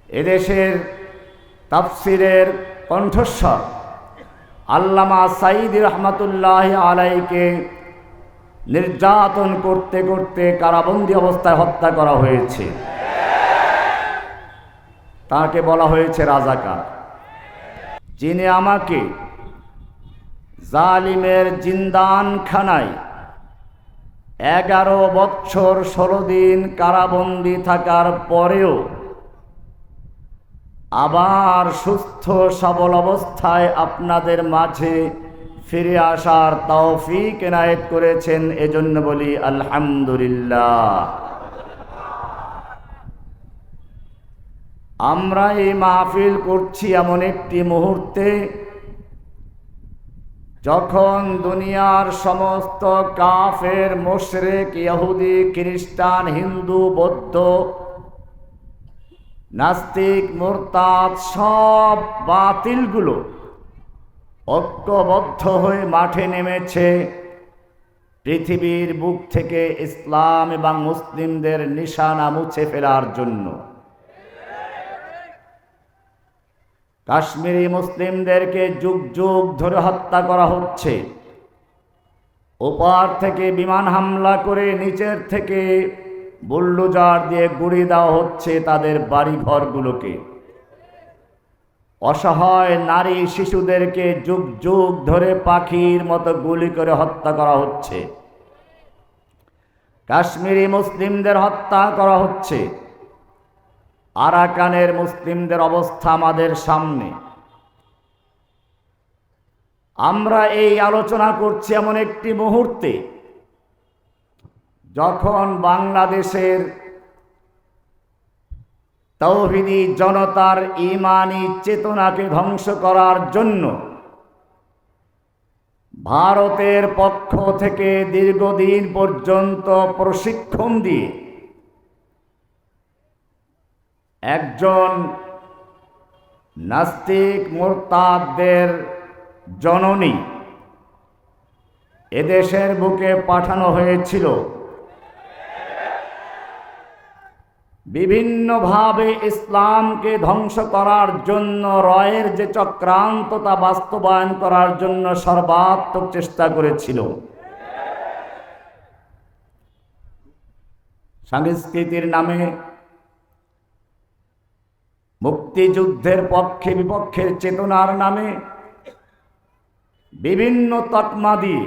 এদেশের তাফসিরের কণ্ঠস্বর আল্লামা সাঈদী রহমাতুল্লাহি আলাইহিকে নির্যাতন করতে করতে কারাবন্দী অবস্থায় হত্যা করা হয়েছে। তাকে বলা হয়েছে রাজাকার। যিনি আমাকে জালিমের জিন্দানখানায় 11 বৎসর 16 দিন কারাবন্দী থাকার পরেও আবার সুস্থ সবল অবস্থায় আপনাদের মাঝে ফিরে আসার তৌফিক এনায়েত করেছেন, এজন্য বলি আলহামদুলিল্লাহ। আমরা এই মাহফিল করছি এমন একটি মুহূর্তে যখন দুনিয়ার সমস্ত কাফের, মুশরিক, ইহুদি, খ্রিস্টান, হিন্দু, বৌদ্ধ, নাস্তিক, মুরতাদ সব বাতিলগুলো ঐক্যবদ্ধ হয়ে মাঠে নেমেছে পৃথিবীর বুক থেকে ইসলাম এবং মুসলিমদের নিশানা মুছে ফেলার জন্য। কাশ্মীরি মুসলিমদেরকে যুগ যুগ ধরে হত্যা করা হচ্ছে। ওপার থেকে বিমান হামলা করে নিচের থেকে বুলডোজার দিয়ে গুঁড়িয়ে দেওয়া হচ্ছে তাদের বাড়িঘরগুলোকে। অসহায় নারী শিশুদেরকে যুগ যুগ ধরে পাখির মতো গুলি করে হত্যা করা হচ্ছে। কাশ্মীরি মুসলিমদের হত্যা করা হচ্ছে। আরাকানের মুসলিমদের অবস্থা আমাদের সামনে। আমরা এই আলোচনা করছি এমন একটি মুহূর্তে যখন বাংলাদেশের তাওহীদি জনতার ঈমানি চেতনাকে ধ্বংস করার জন্য ভারতের পক্ষ থেকে দীর্ঘদিন পর্যন্ত প্রশিক্ষণ দিয়ে একজন নাস্তিক মুরতাদদের জননী এদেশের বুকে পাঠানো হয়েছিল। বিভিন্নভাবে ইসলামকে ধ্বংস করার জন্য রয়ের যে চক্রান্ত তা বাস্তবায়ন করার জন্য সর্বাত্মক চেষ্টা করেছিল। সংস্কৃতির নামে, মুক্তিযুদ্ধের পক্ষে বিপক্ষের চেতনার নামে বিভিন্ন তকমা দিয়ে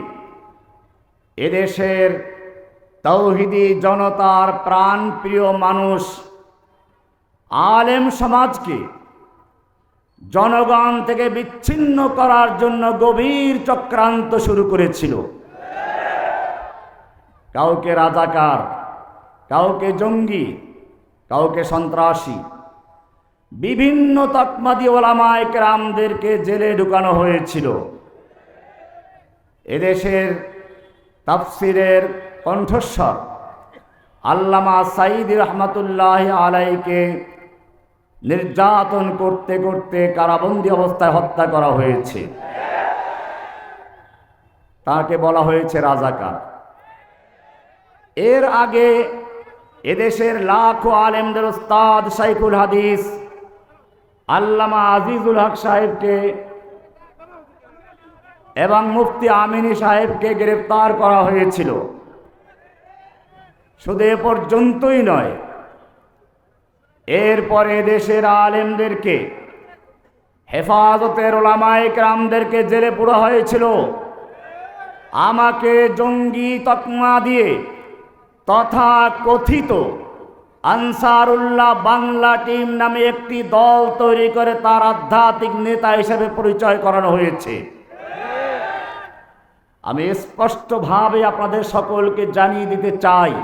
এদেশের তাওহীদি জনতার প্রাণপ্রিয় মানুষ আলেম সমাজকে জনগণ থেকে বিচ্ছিন্ন করার জন্য গভীর চক্রান্ত শুরু করেছিল। কাউকে রাজাকার, কাউকে জঙ্গি, কাউকে সন্ত্রাসী, বিভিন্ন তকমা দিয়ে ওলামায়ে কেরামদেরকে জেলে ঢুকানো হয়েছিল। এদেশের তাফসিরের কণ্ঠস্বর আল্লামা সাঈদী রহমাতুল্লাহি আলাইহিকে নির্যাতন করতে করতে কারাবন্দী অবস্থায় হত্যা করা হয়েছে। তাকে বলা হয়েছে রাজাকার। এর আগে এদেশের লাখো আলেমদের উস্তাদ শাইখুল হাদিস আল্লামা আজিজুল হক সাহেবকে এবং মুফতি আমিনী সাহেবকে গ্রেফতার করা হয়েছিল। শুধু এ পর্যন্তই নয়, এরপরে দেশের আলেমদেরকে, হেফাজতের উলামায়ে কেরামদেরকে জেলে পুরা হয়েছিল। আমাকে জঙ্গি তকমা দিয়ে তথা কথিত আনসারুল্লাহ বাংলা টিম নামে একটি দল তৈরি করে তার আধ্যাত্মিক নেতা হিসেবে পরিচয় করানো হয়েছে। আমি স্পষ্টভাবে আপনাদের সকলকে জানিয়ে দিতে চাই,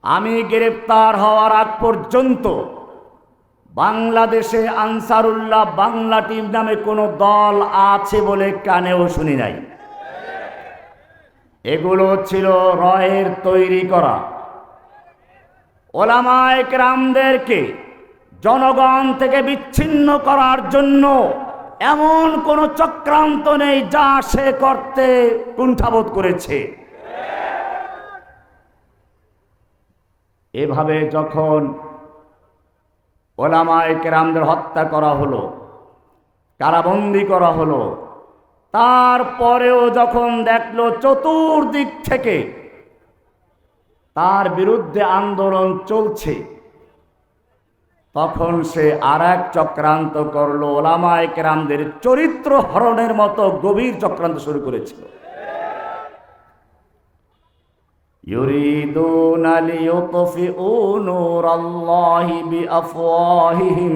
আমি গ্রেফতার হওয়ার আগ পর্যন্ত বাংলাদেশে আনসারুল্লাহ বাংলা টিম নামে কোনো দল আছে বলে কানেও শুনি নাই। এগুলো ছিল রয়ের তৈরি করা। ওলামায়ে কেরামদেরকে জনগণ থেকে বিচ্ছিন্ন করার জন্য এমন কোনো চক্রান্ত নেই যা সে করতে কুণ্ঠাবোধ করেছে। এভাবে যখন ওলামায়ে কেরামদের হত্যা করা হলো, কারাবন্দী করা হলো। তারপরেও যখন দেখলো চতুর্দিক থেকে তার বিরুদ্ধে আন্দোলন চলছে, তখন সে আর এক চক্রান্ত করলো, ওলামায়ে কেরামদের চরিত্র হরণের মতো গভীর চক্রান্ত শুরু করেছিল। ইউরিদুনা লিইউতফিউ নূরাল্লাহি বিআফওয়াহিহিম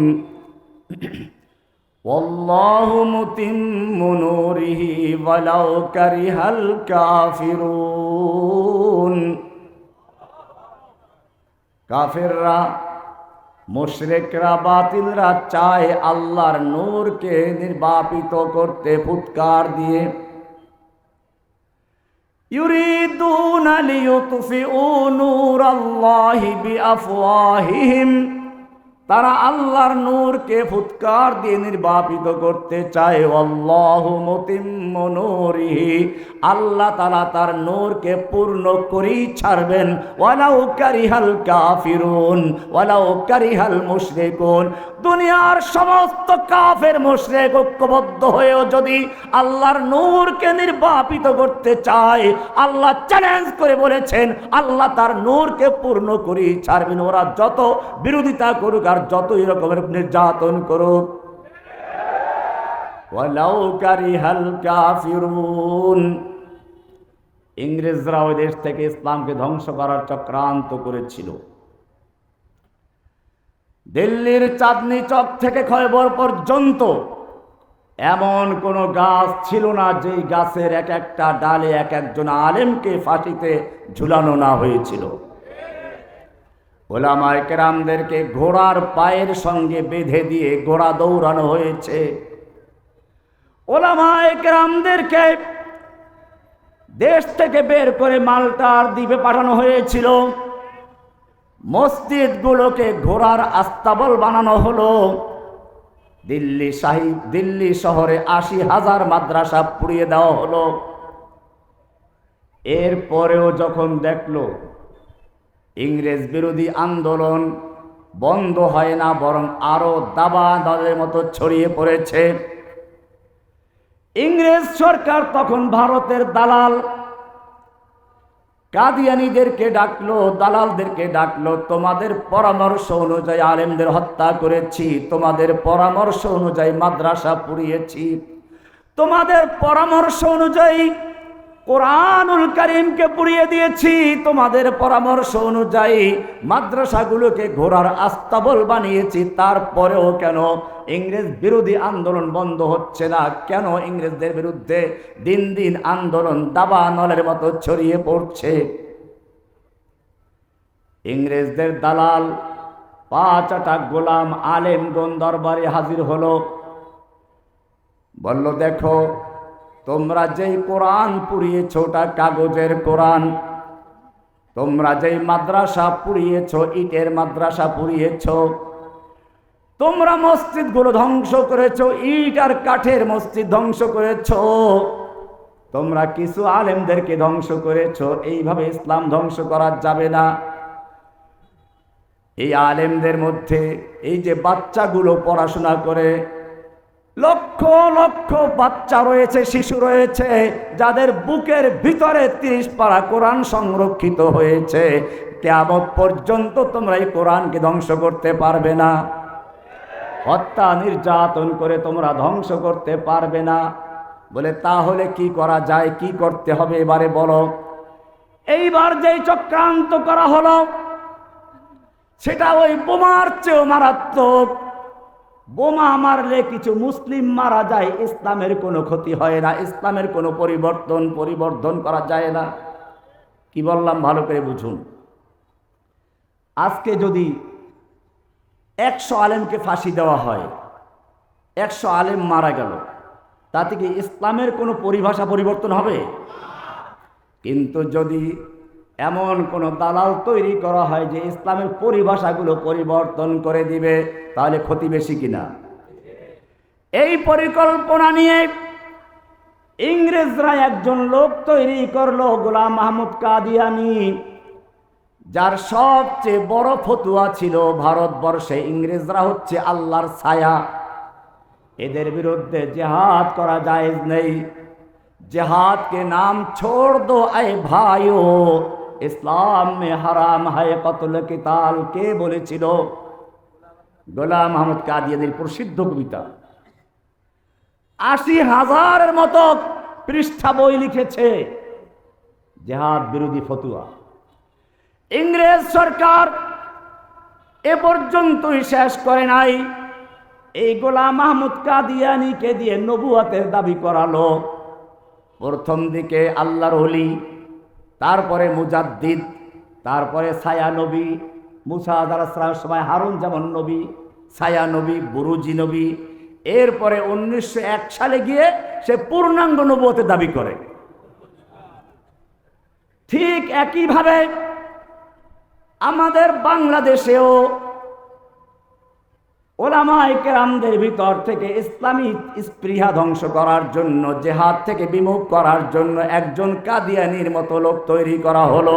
ওয়াল্লাহু মুতিম্মু নূরিহি ওয়ালাউ কারিহাল কাফিরুন। কাফেররা, মুশরিকরা, বাতিলরা চায় আল্লাহর নূরকে নির্বাপিত করতে ফুৎকার দিয়ে। ইউরিদুনা লিইউতফিউ নূরাল্লাহি বিআফওয়াহিহিম, তারা আল্লাহর নূরকে ফুৎকার দিয়ে নির্বাপিত করতে চায়। আল্লাহু মুতিম্মু নূরিহি, আল্লাহ তাআলা তার নূরকে পূর্ণ করেই ছাড়বেন। ওয়ালাউ কারিহাল কাফিরুন ওয়ালাউ কারিহাল মুশরিকুন, দুনিয়ার সমস্ত কাফের মুশরিক ঐক্যবদ্ধ হয়েও যদি আল্লাহর নূরকে নির্বাপিত করতে চায়, আল্লাহ চ্যালেঞ্জ করে বলেছেন আল্লাহ তার নূরকে পূর্ণ করেই ছাড়বেন। ওরা যত বিরোধিতা করুক আর যতই রকমের নির্যাতন করুক। ওয়ালাউ কারিহাল কাফিরুন, ইংরেজরা ওই দেশ থেকে ইসলামকে ধ্বংস করার চক্রান্ত করেছিল। দিল্লির চাঁদনি চক থেকে খয়বর পর্যন্ত এমন কোন গাছ ছিল না যেই গাছের এক একটা ডালে এক একজন আলেমকে ফাঁসিতে ঝুলানো না হয়েছিল। ওলামায়ে কেরামদেরকে ঘোড়ার পায়ের সঙ্গে বেঁধে দিয়ে ঘোড়া দৌড়ানো হয়েছে। ওলামায়ে কেরামদেরকে দেশ থেকে বের করে মাল্টার দ্বীপে পাঠানো হয়েছিল। মসজিদগুলোকে ঘোড়ার আস্তাবল বানানো হলো। দিল্লি শহরে ৮০,০০০ মাদ্রাসা পুড়িয়ে দেওয়া হলো। এরপরেও যখন দেখলো ইংরেজ বিরোধী আন্দোলন বন্ধ হয় না, বরং আরো দাবানলের মতো ছড়িয়ে পড়েছে, ইংরেজ সরকার তখন ভারতের দালাল কাদিয়ানীদেরকে ডাকলো, দালালদেরকে ডাকলো। তোমাদের পরামর্শ অনুযায়ী আলেমদের হত্যা করেছি, তোমাদের পরামর্শ অনুযায়ী মাদ্রাসা পুড়িয়েছি, তোমাদের পরামর্শ অনুযায়ী কোরআনুল কারীমকে পুড়িয়ে দিয়েছি, তোমাদের পরামর্শ অনুযায়ী মাদ্রাসাগুলোকে ঘোড়ার আস্তাবল বানিয়েছি। তারপরেও কেন ইংরেজ বিরোধী আন্দোলন বন্ধ হচ্ছে না? কেন ইংরেজদের বিরুদ্ধে দিন দিন আন্দোলন দাবানলের মতো ছড়িয়ে পড়ছে? ইংরেজদের দালাল ৫টা গোলাম আলেমগণ দরবারে হাজির হলো। বলল, দেখো তোমরা যেই কোরআন পুড়িয়েছ ওটা কাগজের কোরআন, তোমরা যেই মাদ্রাসা পুড়িয়েছ ইটের মাদ্রাসা পুড়িয়েছ, তোমরা মসজিদগুলো ধ্বংস করেছ, ইট আর কাঠের মসজিদ ধ্বংস করেছ, তোমরা কিছু আলেমদেরকে ধ্বংস করেছ। এইভাবে ইসলাম ধ্বংস করা যাবে না। এই আলেমদের মধ্যে এই যে বাচ্চাগুলো পড়াশোনা করে, লক্ষ লক্ষ বাচ্চা রয়েছে, শিশু রয়েছে, যাদের বুকের ভিতরে ৩০ পারা কোরআন সংরক্ষিত হয়েছে। কিয়ামত পর্যন্ত তোমরা এই কোরআনকে ধ্বংস করতে পারবে না। হত্যা নির্যাতন করে তোমরা ধ্বংস করতে পারবে না। বলে, তাহলে কি করা যায়, কি করতে হবে এবারে বলো। এইবার যেই চক্রান্ত করা হলো সেটা ওই বোমার চেয়েও মারাত্মক। বোমা মারলে কিছু মুসলিম মারা যায়, ইসলামের কোনো ক্ষতি হয় না, ইসলামের কোনো পরিবর্তন করা যায় না। কি বললাম ভালো করে বুঝুন। আজকে যদি ১০০ আলেমকে ফাঁসি দেওয়া হয়, ১০০ আলেম মারা গেল, তাতে কি ইসলামের কোনো পরিভাষা পরিবর্তন হবে? কিন্তু যদি এমন কোনো দালাল তৈরি করা হয় যে ইসলামের পরিভাষাগুলো পরিবর্তন করে দিবে, তাহলে ক্ষতি বেশি কিনা? এই পরিকল্পনা নিয়ে ইংরেজরা একজন লোক তৈরি করলো, গোলাম মাহমুদ কাদিয়ানী, যার সবচেয়ে বড় ফতুয়া ছিল ভারতবর্ষে ইংরেজরা হচ্ছে আল্লাহর ছায়া, এদের বিরুদ্ধে জিহাদ করা জায়েজ নেই। जिहाद के नाम छोड़ दो ऐ भाइयों, इस्लाम में हराम है कत्ल किताल। কে বলেছিল? গোলাম আহমদ কাদিয়ানীর প্রসিদ্ধ কবিতা। ৮০,০০০-এর মতো পৃষ্ঠা বই লিখেছে জিহাদ বিরোধী ফতুয়া। ইংরেজ সরকার এ পর্যন্তই শেষ করে নাই, এই গোলাম আহমদ কাদিয়ানীকে দিয়ে নবুয়তের দাবি করালো। প্রথম দিকে আল্লাহর ওলি, তারপরে মুজাদ্দিদ, তারপরে ছায়া নবী, মুসা আলাইহিস সময় হারুন যেমন নবী, ছায়া নবী, বুরুজি নবী। এরপরে 1901 সালে গিয়ে সে পূর্ণাঙ্গ নবুয়তের দাবি করে। ঠিক একইভাবে আমাদের বাংলাদেশেও ওলামায়ে কেরামদের ভিতর থেকে ইসলামী স্পৃহা ধ্বংস করার জন্য, জিহাদ থেকে বিমুখ করার জন্য একজন কাদিয়ানীর মতো লোক তৈরি করা হলো।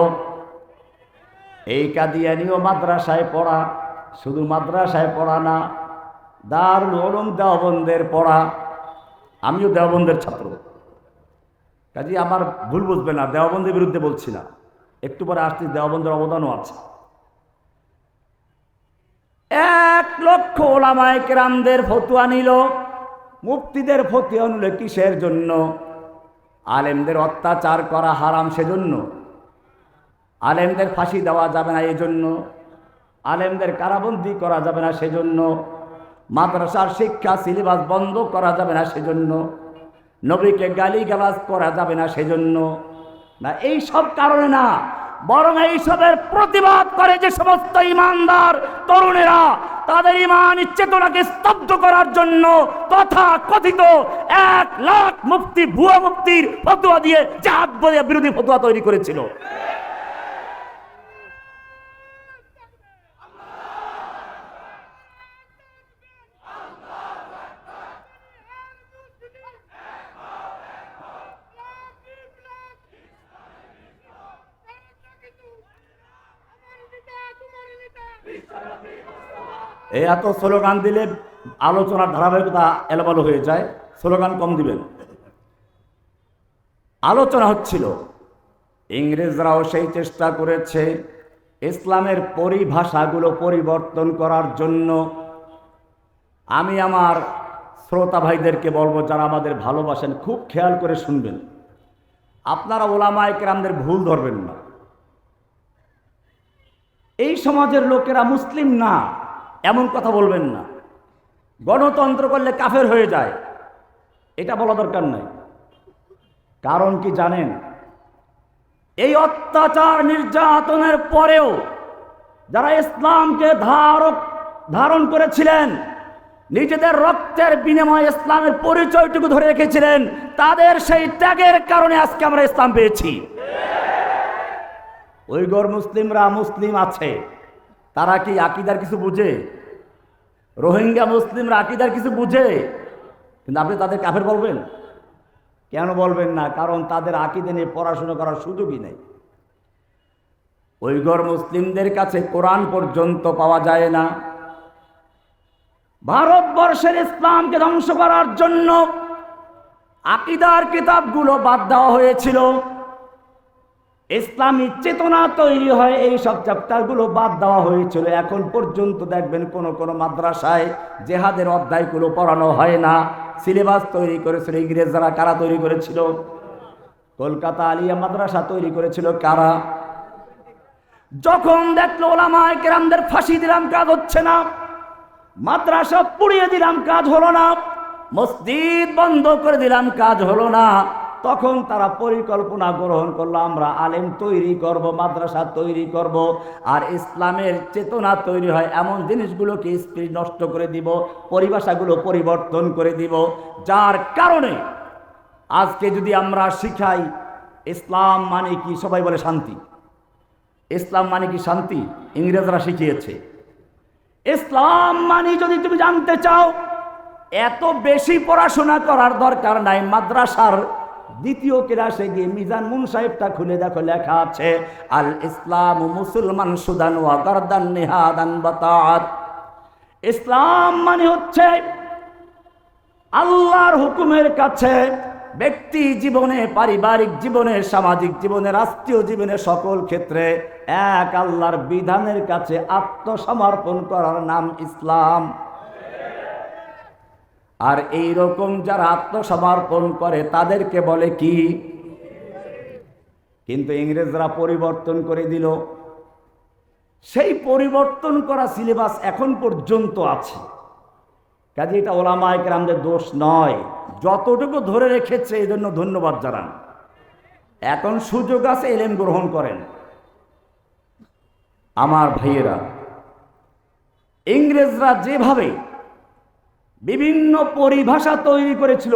এই কাদিয়ানীও মাদ্রাসায় পড়া, শুধু মাদ্রাসায় পড়া না, দারুল উলুম দেওবন্দের পড়া। আমিও দেওবন্দের ছাত্র, কাজে আমার ভুল বুঝবে না, দেওবন্দের বিরুদ্ধে বলছি না, একটু পরে আসতে দেওবন্দের অবদানও আছে। 1 লক্ষ ওলামায়ে কেরামদের ফতোয়া নিল, মুফতিদের ফতোয়া নিল। কিসের জন্য? আলেমদের অত্যাচার করা হারাম সেজন্য, আলেমদের ফাঁসি দেওয়া যাবে না এজন্য, আলেমদের কারাবন্দী করা যাবে না সেজন্য, মাদ্রাসার শিক্ষা সিলেবাস বন্ধ করা যাবে না সেজন্য, নবীকে গালিগালাজ করা যাবে না সেজন্য না, এই সব কারণে না, বরং এইসবের প্রতিবাদ করে যে সমস্ত ইমানদার তরুণেরা তাদের ইমান চেতনাকে স্তব্ধ করার জন্য তথা কথিত 1 লাখ মুফতি, ভুয়া মুফতির ফতোয়া দিয়ে জিহাদ বিরোধী ফতোয়া তৈরি করেছিল। এই এত স্লোগান দিলে আলোচনার ধারাবাহিকতা এলোমেলো হয়ে যায়, স্লোগান কম দিবেন। আলোচনা হচ্ছিল, ইংরেজরাও সেই চেষ্টা করেছে ইসলামের পরিভাষাগুলো পরিবর্তন করার জন্য। আমি আমার শ্রোতা ভাইদেরকে বলবো, যারা আমাদের ভালোবাসেন, খুব খেয়াল করে শুনবেন। আপনারা ওলামায়ে কেরামদের ভুল ধরবেন না। এই সমাজের লোকেরা মুসলিম না এমন কথা বলবেন না। গণতন্ত্র করলে কাফের হয়ে যায়, এটা বলা দরকার নাই। কারণ কি জানেন? এই অত্যাচার নির্যাতনের পরেও যারা ইসলামকে ধারণ করেছিলেন, নিজেদের রক্তের বিনিময়ে ইসলামের পরিচয়টুকু ধরে রেখেছিলেন, তাদের সেই ত্যাগের কারণে আজকে আমরা ইসলাম পেয়েছি। উইগর মুসলিমরা মুসলিম আছে, তারা কি আকীদার কিছু বুঝে? রোহিঙ্গা মুসলিমরা আকীদার কিছু বুঝে? কিন্তু আপনি তাদের কাফের বলবেন? কেন বলবেন না? কারণ তাদের আকীদা নিয়ে পড়াশোনা করার সুযোগই নেই। উইগর মুসলিমদের কাছে কোরআন পর্যন্ত পাওয়া যায় না। ভারতবর্ষের ইসলামকে ধ্বংস করার জন্য আকীদার কিতাবগুলো বাদ দেওয়া হয়েছিল। ইসলামী চেতনা তৈরি হয়, এই সব চ্যাপ্টারগুলো বাদ দেওয়া হয়েছিল। এখন পর্যন্ত দেখবেন কোন মাদ্রাসায় জিহাদের অধ্যায়গুলো পড়ানো হয় না। সিলেবাস তৈরি করেছিল ইংরেজরা। কারা তৈরি করেছিল? কলকাতা আলিয়া মাদ্রাসা তৈরি করেছিল কারা? যখন দেখলো ওলামায়ে কেরামদের ফাঁসি দিলাম, কাজ হচ্ছে না, মাদ্রাসা পুড়িয়ে দিলাম, কাজ হলো না, মসজিদ বন্ধ করে দিলাম, কাজ হলো না, তখন তারা পরিকল্পনা গ্রহণ করলো, আমরা আলেম তৈরি করব, মাদ্রাসা তৈরি করব, আর ইসলামের চেতনা তৈরি হয় এমন জিনিসগুলোকে স্পিরিট নষ্ট করে দিব, পরিভাষাগুলো পরিবর্তন করে দিব। যার কারণে আজকে যদি আমরা শিখাই ইসলাম মানে কি, সবাই বলে শান্তি। ইসলাম মানে কি শান্তি? ইংরেজরা শিখিয়েছে। ইসলাম মানে যদি তুমি জানতে চাও, এত বেশি পড়াশোনা করার দরকার নাই। মাদ্রাসার দ্বিতীয় ক্লাসে গিয়ে মিজান মুনসাইফটা খুলে দেখো, লেখা আছে আল ইসলাম মুসলমান সুদান ওয়া গারদান নিহাদান বাতাত। ইসলাম মানে হচ্ছে আল্লাহর হুকুমের কাছে ব্যক্তি জীবনে, পারিবারিক জীবনে, সামাজিক জীবনে, রাষ্ট্রীয় জীবনে, সকল ক্ষেত্রে এক আল্লাহর বিধানের কাছে আত্মসমর্পণ করার নাম ইসলাম। আর এই রকম যারা আত্মসমর্পণ করে তাদেরকে বলে কি? কিন্তু ইংরেজরা পরিবর্তন করে দিল। সেই পরিবর্তন করা সিলেবাস এখন পর্যন্ত আছে। কাজে এটা ওলামায়ে কেরামদের দোষ নয়, যতটুকু ধরে রেখেছে এই জন্য ধন্যবাদ জানান। এখন সুযোগ আছে, এলেম গ্রহণ করেন। আমার ভাইয়েরা, ইংরেজরা যেভাবে বিভিন্ন পরিভাষা তৈরি করেছিল,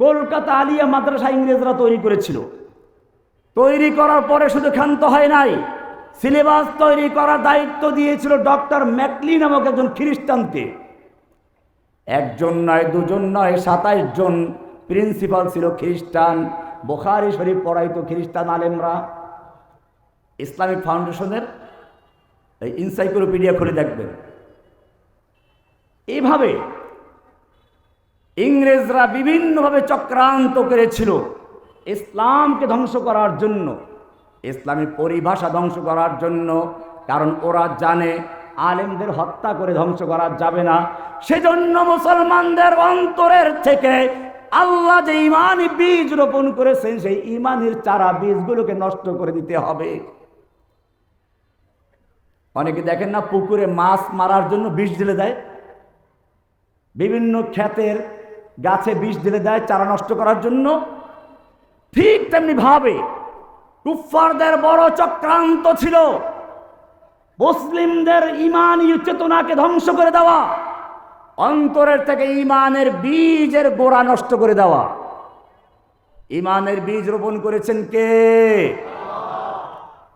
কলকাতা আলিয়া মাদ্রাসা ইংরেজরা তৈরি করেছিল। তৈরি করার পরে শুধু ক্ষান্ত হয় নাই, সিলেবাস তৈরি করার দায়িত্ব দিয়েছিল ডক্টর ম্যাকলি নামক একজন খ্রিস্টানকে। একজন নয়, দুজন নয়, 27 জন প্রিন্সিপাল ছিল খ্রিস্টান। বুখারী শরীফ পড়াইতো খ্রিস্টান আলেমরা। ইসলামিক ফাউন্ডেশনের এই এনসাইক্লোপিডিয়া খুলে দেখবেন। এইভাবে ইংরেজরা বিভিন্নভাবে চক্রান্ত করেছিল ইসলামকে ধ্বংস করার জন্য, ইসলামী পরিভাষা ধ্বংস করার জন্য। কারণ ওরা জানে আলেমদের হত্যা করে ধ্বংস করা যাবে না। সেজন্য মুসলমানদের অন্তরের থেকে আল্লাহ যে ইমানি বীজ রোপণ করেছেন, সেই ইমানের চারা বীজগুলোকে নষ্ট করে দিতে হবে। অনেকে দেখেন না, পুকুরে মাছ মারার জন্য বিষ ঢেলে দেয়, বিভিন্ন ক্ষেতের গাছে বিষ ঢেলে দেয় চারা নষ্ট করার জন্য। ঠিক তেমনি ভাবে কুফফারদের বড় চক্রান্ত ছিল মুসলিমদের ইমানি চেতনাকে ধ্বংস করে দেওয়া, অন্তরের থেকে ইমানের বীজের গোড়া নষ্ট করে দেওয়া। ইমানের বীজ রোপণ করেছেন কে?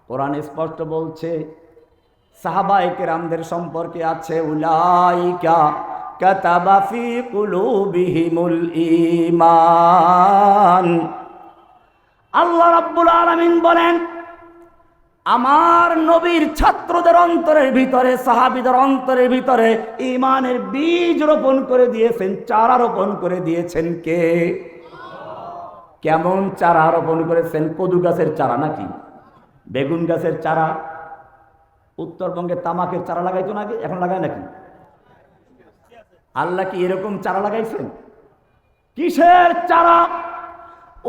কোরআন স্পষ্ট বলছে, সাহাবায়ে কেরামদের সম্পর্কে আছে, উলাইকা কাতাবা ফি কুলুবিহিমুল ঈমান। আল্লাহ রাব্বুল আলামিন বলেন, আমার নবীর ছাত্রদের অন্তরের ভিতরে, সাহাবীদের অন্তরের ভিতরে ঈমানের বীজ রোপণ করে দিয়েছেন, চারা রোপণ করে দিয়েছেন কে? কেমন চারা রোপণ করেছেন? কদু গাছের চারা নাকি বেগুন গাছের চারা? উত্তরবঙ্গে তামাকের চারা লাগাইতো নাকি, এখন লাগায় নাকি? আল্লাহ কি এরকম চারা লাগাইছেন? কিসের চারা?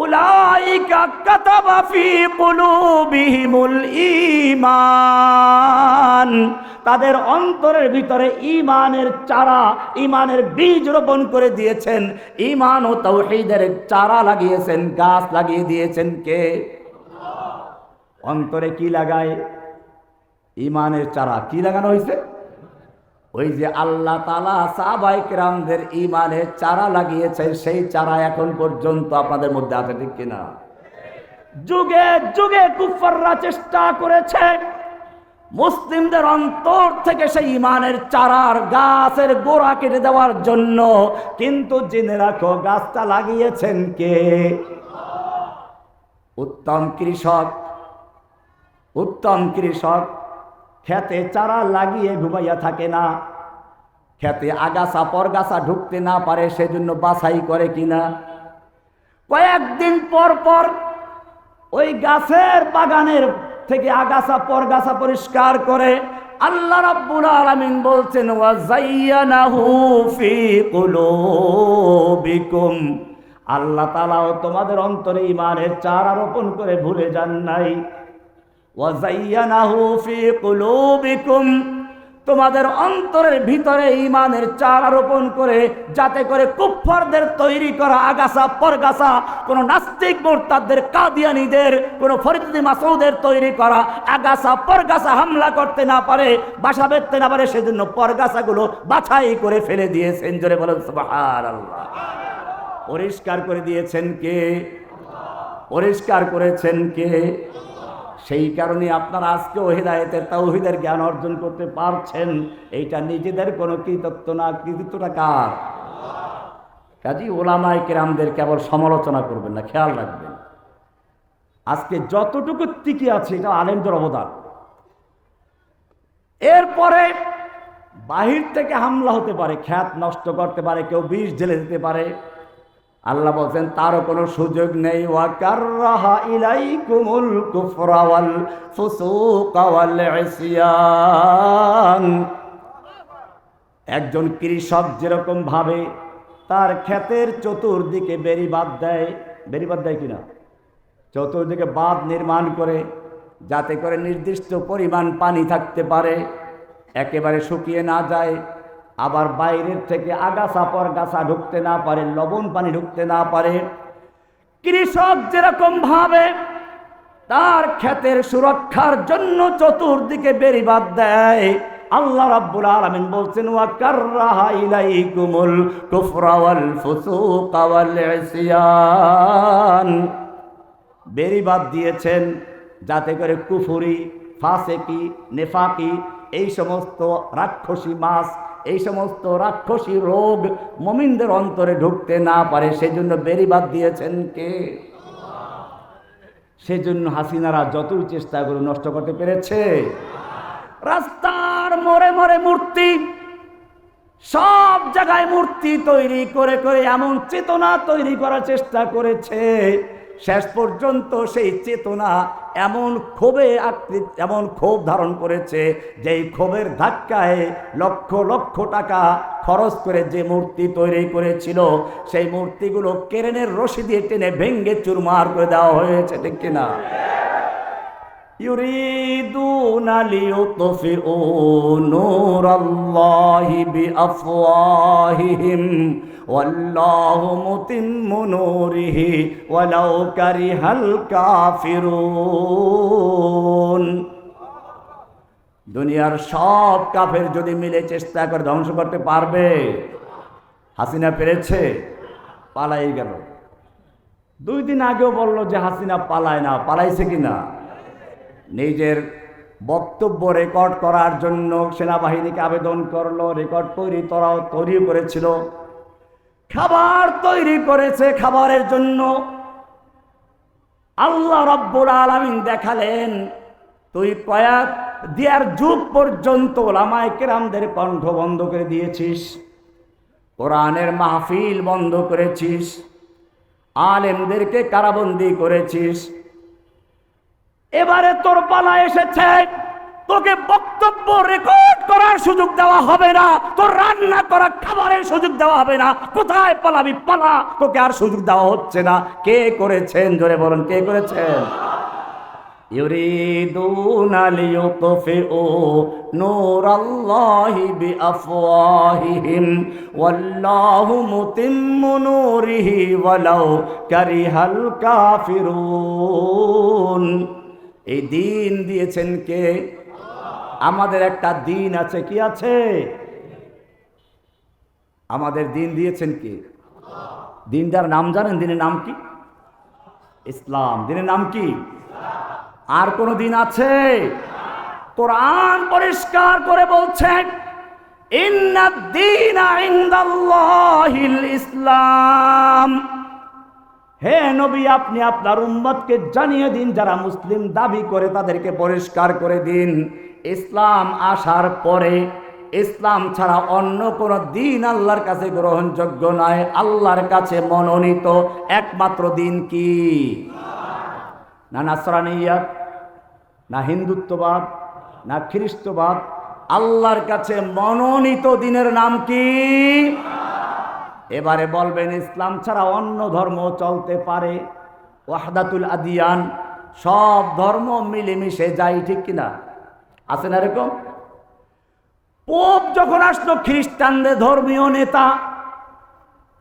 উলাইকা কাতাবা ফি কুলুবিহিমুল ঈমান। তাদের অন্তরের ভিতরে ঈমানের চারা, ঈমানের বীজ রোপণ করে দিয়েছেন। ঈমান ও তাওহীদের চারা লাগিয়েছেন, গাছ লাগিয়ে দিয়েছেন কে? অন্তরে কি লাগায়? ঈমানের চারা। কি লাগানো হয়েছে? ওই যে আল্লাহ তাআলা সাহাবায়ে কেরামদের ঈমানের চারা লাগিয়েছেন, সেই চারা এখন পর্যন্ত আপনাদের মধ্যে আছে, ঠিক কিনা? যুগে যুগে কুফফাররা চেষ্টা করেছে মুসলিমদের অন্তর থেকে সেই ঈমানের চারার গাছের গোড়া কেটে দেওয়ার জন্য, কিন্তু জেনে রাখো গাছটা লাগিয়েছেন কে? উত্তম কৃষক খেতে চারা লাগিয়ে ঘুমাইয়া থাকে না, খেতে আগাছা পরগাছা ঢুকতে না পারে সেজন্য বাছাই করে কিনা। কয়েকদিন পর পর ওই গাছের বাগানের থেকে আগাছা পরগাছা পরিষ্কার করে। আল্লাহ রাব্বুল আলামিন বলছেন, ওয়া যায়্যানাহু ফি কুলুবিকুম। আল্লাহ তাআলাও তোমাদের অন্তরে ঈমানের চারা রোপণ করে ভুলে যান নাই। ওয়া যায়্যানাহু ফি কুলুবিকুম, তোমাদের অন্তরের ভিতরে ঈমানের চারা রোপণ করে, যাতে করে কুফফারদের তৈরি করা আগাছা পরগাছা, কোন নাস্তিক মুরতাদদের, কাদিয়ানীদের, কোন ফরিদ মাসউদের তৈরি করা আগাছা পরগাছা হামলা করতে না পারে, বাসা বেঁধতে না পারে, সেজন্য পরগাছাগুলো বাছাই করে ফেলে দিয়েছেন। জোরে বলেন সুবহানাল্লাহ। পরিষ্কার করে দিয়েছেন কে? পরিষ্কার করেছেন কে? সেই কারণে আপনারা আজকেও হিদায়াতের তাওহীদের জ্ঞান অর্জন করতে পারছেন। এইটা নিজেদের কোনো কৃতিত্ব না, কৃতিত্বটা কার? কাজী ওলামায়ে কেরামদের কেবল সমালোচনা করবেন না, খেয়াল রাখবেন। আজকে যতটুকু টিকে আছে এটা আলেমদের অবদান। এরপরে বাহির থেকে হামলা হতে পারে, খ্যাত নষ্ট করতে পারে, কেউ বিষ ঢেলে দিতে পারে। আল্লাহ বলছেন তারও কোনো সুযোগ নেই। ওয়া কাররাহা ইলাইকুমুল কুফরা ওয়াল ফুসুকা ওয়াল ইসয়ান। একজন কৃষক যেরকম ভাবে তার ক্ষেতের চতুর্দিকে বেড়িবাঁধ দেয়, বেড়িবাঁধ দেয় কিনা, চতুর্দিকে বাঁধ নির্মাণ করে যাতে করে নির্দিষ্ট পরিমাণ পানি থাকতে পারে, একেবারে শুকিয়ে না যায়, আবার বাইরের থেকে আগাছা পরগাছা ঢুকতে না পারে, লবণ পানি ঢুকতে না পারে। কৃষক যেরকম ভাবে তার ক্ষেতের সুরক্ষার জন্য চতুর্দিকে বেড়িবাঁধ দেয়, আল্লাহ রাব্বুল আলামিন বলছেন ওয়া কাররাহা ইলাইকুমুল কুফরা ওয়াল ফুসুকা ওয়াল ইসয়ান। বেড়িবাঁধ দিয়েছেন যাতে করে কুফরি, ফাসেকি, নেফাকি, এই সমস্ত রাক্ষসী মাছ, এই সমস্ত রাক্ষসী রোগ মুমিনদের অন্তরে ঢুকতে না পারে, সেজন্য বেড়িবাঁধ দিয়েছেন কে? সেজন্য হাসিনারা যতই চেষ্টা করে নষ্ট করতে পেরেছে। রাস্তার মোড়ে মোড়ে মূর্তি, সব জায়গায় মূর্তি তৈরি করে করে এমন চেতনা তৈরি করার চেষ্টা করেছে, শেষ পর্যন্ত সেই চেতনা এমন ক্ষোভ ধারণ করেছে যেই ক্ষোভের ধাক্কায় লক্ষ লক্ষ টাকা খরচ করে যে মূর্তি তৈরি করেছিল সেই মূর্তিগুলো কেরেনের রশি দিয়ে টেনে ভেঙ্গে চুরমার করে দেওয়া হয়েছে, ঠিক কিনা? ইউরিদুনা লিইউতফিউ নূরাল্লাহি বিআফওয়াহিহিম ওয়াল্লাহু মুতিম্মু নূরিহি ওয়ালাউ কারিহাল কাফিরুন। দুনিয়ার সব কাফের যদি মিলে চেষ্টা করে ধ্বংস করতে পারবে? হাসিনা পেরেছে? পালাই গেল। 2 দিন আগেও বলল যে হাসিনা পালায় না, পালাইছে কিনা? নিজের বক্তব্য রেকর্ড করার জন্য সেনাবাহিনীকে আবেদন করলো, রেকর্ড তৈরি করেছিল, খাবার তৈরি করেছে, খাবারের জন্য আল্লাহ রাব্বুল আলামিন দেখালেন তুই কয়েক দেড় যুগ পর্যন্ত ওলামায়ে কেরামদের কণ্ঠ বন্ধ করে দিয়েছিস, কোরআনের মাহফিল বন্ধ করেছিস, আলেমদেরকে কারাবন্দী করেছিস। এবারে তোর পালা এসেছে, তোকে বক্তব্য রেকর্ড করার সুযোগ দেওয়া হবে না, তোর রান্না করা খাবারের সুযোগ দেওয়া হবে না। কোথায় পালাবি পালা, তোকে আর সুযোগ দেওয়া হচ্ছে না। কে করেছেন? জোরে বলেন, কে করেছেন? ইউরিদুনা লিইউতফিউ নূরাল্লাহি বিআফওয়াহিহিম ওয়াল্লাহু মুতিম্মু নূরিহি ওয়ালাউ কারিহাল কাফিরুন। এই দিন দিয়েছেন কে? আমাদের একটা দিন আছে, কি আছে? আমাদের দিন দিয়েছেন কে? দিনটার নাম জানেন? দিনের নাম কি? ইসলাম। দিনের নাম কি? আর কোন দিন আছে? কোরআন পরিষ্কার করে বলছেন ইন্নাদ দীনা ইনদাল্লাহিল ইসলাম। হে নবী, আপনি আপনার উম্মতকে জানিয়ে দিন, যারা মুসলিম দাবি করে তাদেরকে পরিষ্কার করে দিন, ইসলাম আসার পরে ইসলাম ছাড়া অন্য কোন দিন আল্লাহর কাছে গ্রহণযোগ্য নয়। আল্লাহর কাছে মনোনীত একমাত্র দিন কি? না নাসরানিয়াত, না হিন্দুত্ববাদ, না খ্রিস্টবাদ। আল্লাহর কাছে মনোনীত দিনের নাম কি? এবারে বলবেন ইসলাম ছাড়া অন্য ধর্ম চলতে পারে, ওয়াহদাতুল আদিয়ান, সব ধর্ম মিলেমিশে যায়, ঠিক কিনা? আছে না এরকম? পোপ যখন আসলো, খ্রিস্টানদের ধর্মীয় নেতা,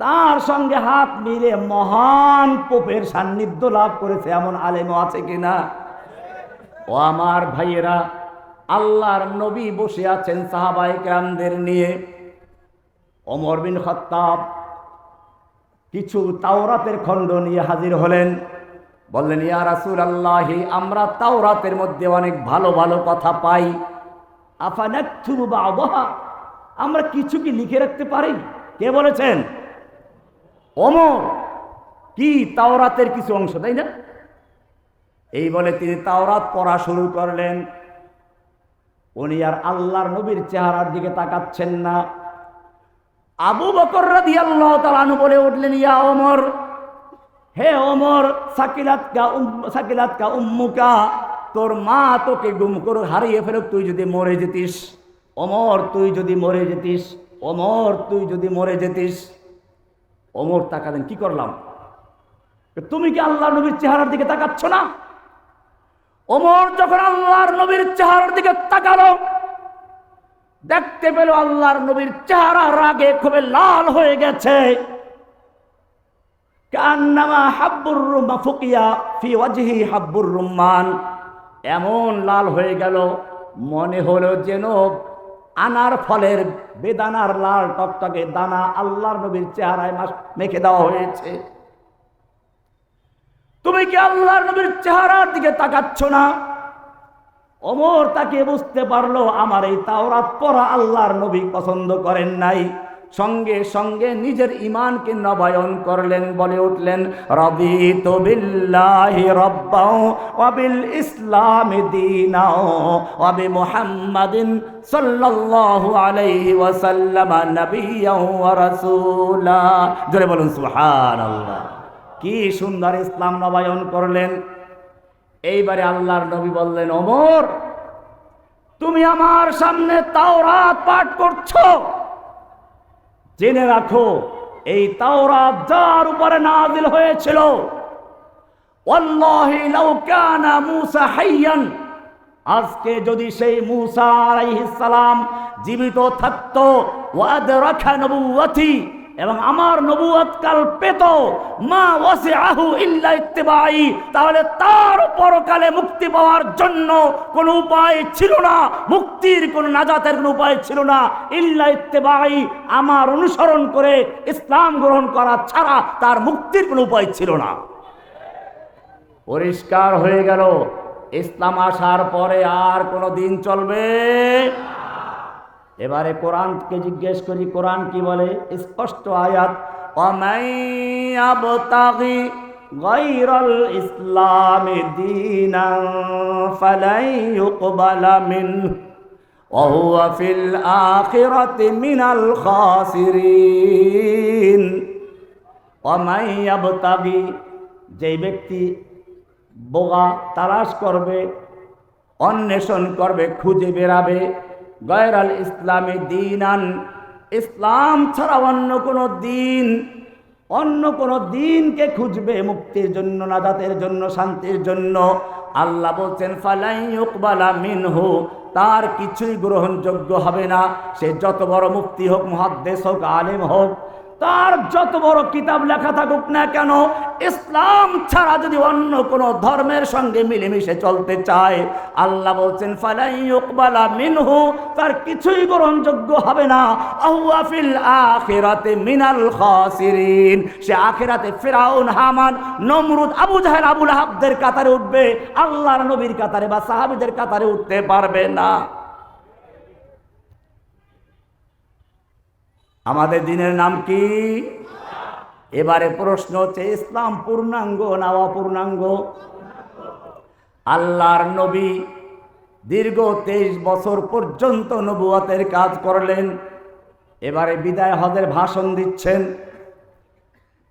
তার সঙ্গে হাত মিলে মহান পোপের সান্নিধ্য লাভ করেছে এমন আলেমও আছে কিনা? ও আমার ভাইয়েরা, আল্লাহর নবী বসে আছেন সাহাবায়ে কেরামদের নিয়ে। ওমর বিন খাত্তাব কিছু তাওরাতের খণ্ড নিয়ে হাজির হলেন, বললেন ইয়া রাসূলুল্লাহ, আমরা তাওরাতের মধ্যে অনেক ভালো ভালো কথা পাই, আফানাকতুবু বা'দাহা, আমরা কিছু কি লিখে রাখতে পারি? কে বলেছেন? ওমর কি তাওরাতের কিছু অংশ, তাই না? এই বলে তিনি তাওরাত পড়া শুরু করলেন। উনি আর আল্লাহর নবীর চেহারার দিকে তাকাচ্ছেন না। আবু বকর রাদিয়াল্লাহু তাআলা আনহু বলে উঠলেন, ইয়া ওমর, হে ওমর, সাকিলাতকা উম্মুকা, তোর মা তোকে গুম করে হারিয়ে ফেরুক, তুই যদি মরে যেতিস। ওমর তুই যদি মরে যেতিস, ওমর তুই যদি মরে যেতিস। ওমর তাকালেন, কি করলাম? তুমি কি আল্লাহর নবীর চেহারার দিকে তাকাচ্ছ না? ওমর যখন আল্লাহর নবীর চেহারার দিকে তাকালো, দেখতে পেল আল্লাহর নবীর চেহারা রাগে খুবই লাল হয়ে গেছে। কান্নামা হাব্বুর রুমা ফুকিয়া ফি ওয়াজহি হাব্বুর রুম্মান, এমন লাল হয়ে গেল মনে হলো যেন আনার ফলের বেদানার লাল টকটকে দানা আল্লাহর নবীর চেহারায় মেখে দেওয়া হয়েছে। তুমি কি আল্লাহর নবীর চেহারার দিকে তাকাচ্ছ না? ওমর তাকে বুঝতে পারলো আমার এই তাওরাত পড়া আল্লাহর নবী পছন্দ করেন নাই। সঙ্গে সঙ্গে নিজের ঈমানকে নবায়ন করলেন, বলে উঠলেন, রাদিতু বিল্লাহি রাব্বাও ওয়া বিল ইসলামি দীনাও ওয়া বি মুহাম্মাদিন সাল্লাল্লাহু আলাইহি ওয়াসাল্লাম নাবিয়্যাও ওয়া রাসূলা। জোরে বলুন সুবহানাল্লাহ। কি সুন্দর ইসলাম নবায়ন করলেন। এইবারে আল্লাহর নবী বললেন, ওমর তুমি আমার সামনে তাওরাত পাঠ করছো, জেনে রাখো এই তাওরাত যার উপরে নাযিল হয়েছিল, ওয়াল্লাহি লাউ কানা মূসা হাইয়ান, আজকে যদি সেই মূসা আলাইহিস সালাম জীবিত থাকতো, ওয়া আদরাকা নবুওয়াতি, এবং আমার নবুয়ত কাল পেত, মা ওয়াসিআহু ইল্লা ইত্তিবাই, তাহলে তার পরকালে মুক্তি পাওয়ার জন্য কোনো উপায় ছিল না, মুক্তির কোনো নাজাতের কোনো উপায় ছিল না, ইল্লা ইত্তিবাই, আমার অনুসরণ করে ইসলাম গ্রহণ করা ছাড়া তার মুক্তির কোনো উপায় ছিল না। পরিষ্কার হয়ে গেল, ইসলাম আসার পরে আর কোনো দিন চলবে। এবারে কোরআনকে জিজ্ঞেস করি, কোরআন কি বলে? স্পষ্ট আয়াত, ওয়ামাই ইয়াবতাগি গায়রাল ইসলামি দীনান ফালাই ইউকবালা মিনহু ওয়া হুয়া ফিল আখিরাতি মিনাল খাসিরিন। ওয়ামাই ইয়াবতাগি, যে ব্যক্তি বোগা তালাশ করবে, অন্বেষণ করবে, খুঁজে বেরাবে, গায়রাল ইসলামী দীনান, ইসলাম ছাড়া অন্য কোনো দিনকে খুঁজবে মুক্তির জন্য, নাজাতের জন্য, শান্তির জন্য, আল্লাহ বলছেন ফালাই ইউকবালা মিনহু, তার কিছুই গ্রহণযোগ্য হবে না। সে যত বড় মুফতি হোক, মুহাদ্দিস হোক, আলেম হোক, তার যত বড় কিতাব লেখা থাকুক না কেন, ইসলাম ছাড়া যদি অন্য কোনো ধর্মের সঙ্গে মিলেমিশে চলতে চায়, আল্লাহ বলছেন ফালাই ইউকবালা মিনহু, তার কিছুই গ্রহণযোগ্য হবে না। আহুয়া ফিল আখিরাতি মিনাল খাসিরিন, সে আখিরাতে ফিরাউন, হামান, নমরুদ, আবু জাহেল, আবু লাহাবদের কাতারে উঠবে, আল্লাহর নবীর কাতারে বা সাহাবীদের কাতারে উঠতে পারবে না। আমাদের দিনের নাম কি? এবারে প্রশ্ন হচ্ছে, ইসলাম পূর্ণাঙ্গ না অপূর্ণাঙ্গ? আল্লাহর নবী দীর্ঘ 23 বছর পর্যন্ত নবুয়তের কাজ করলেন। এবারে বিদায় হজের ভাষণ দিচ্ছেন।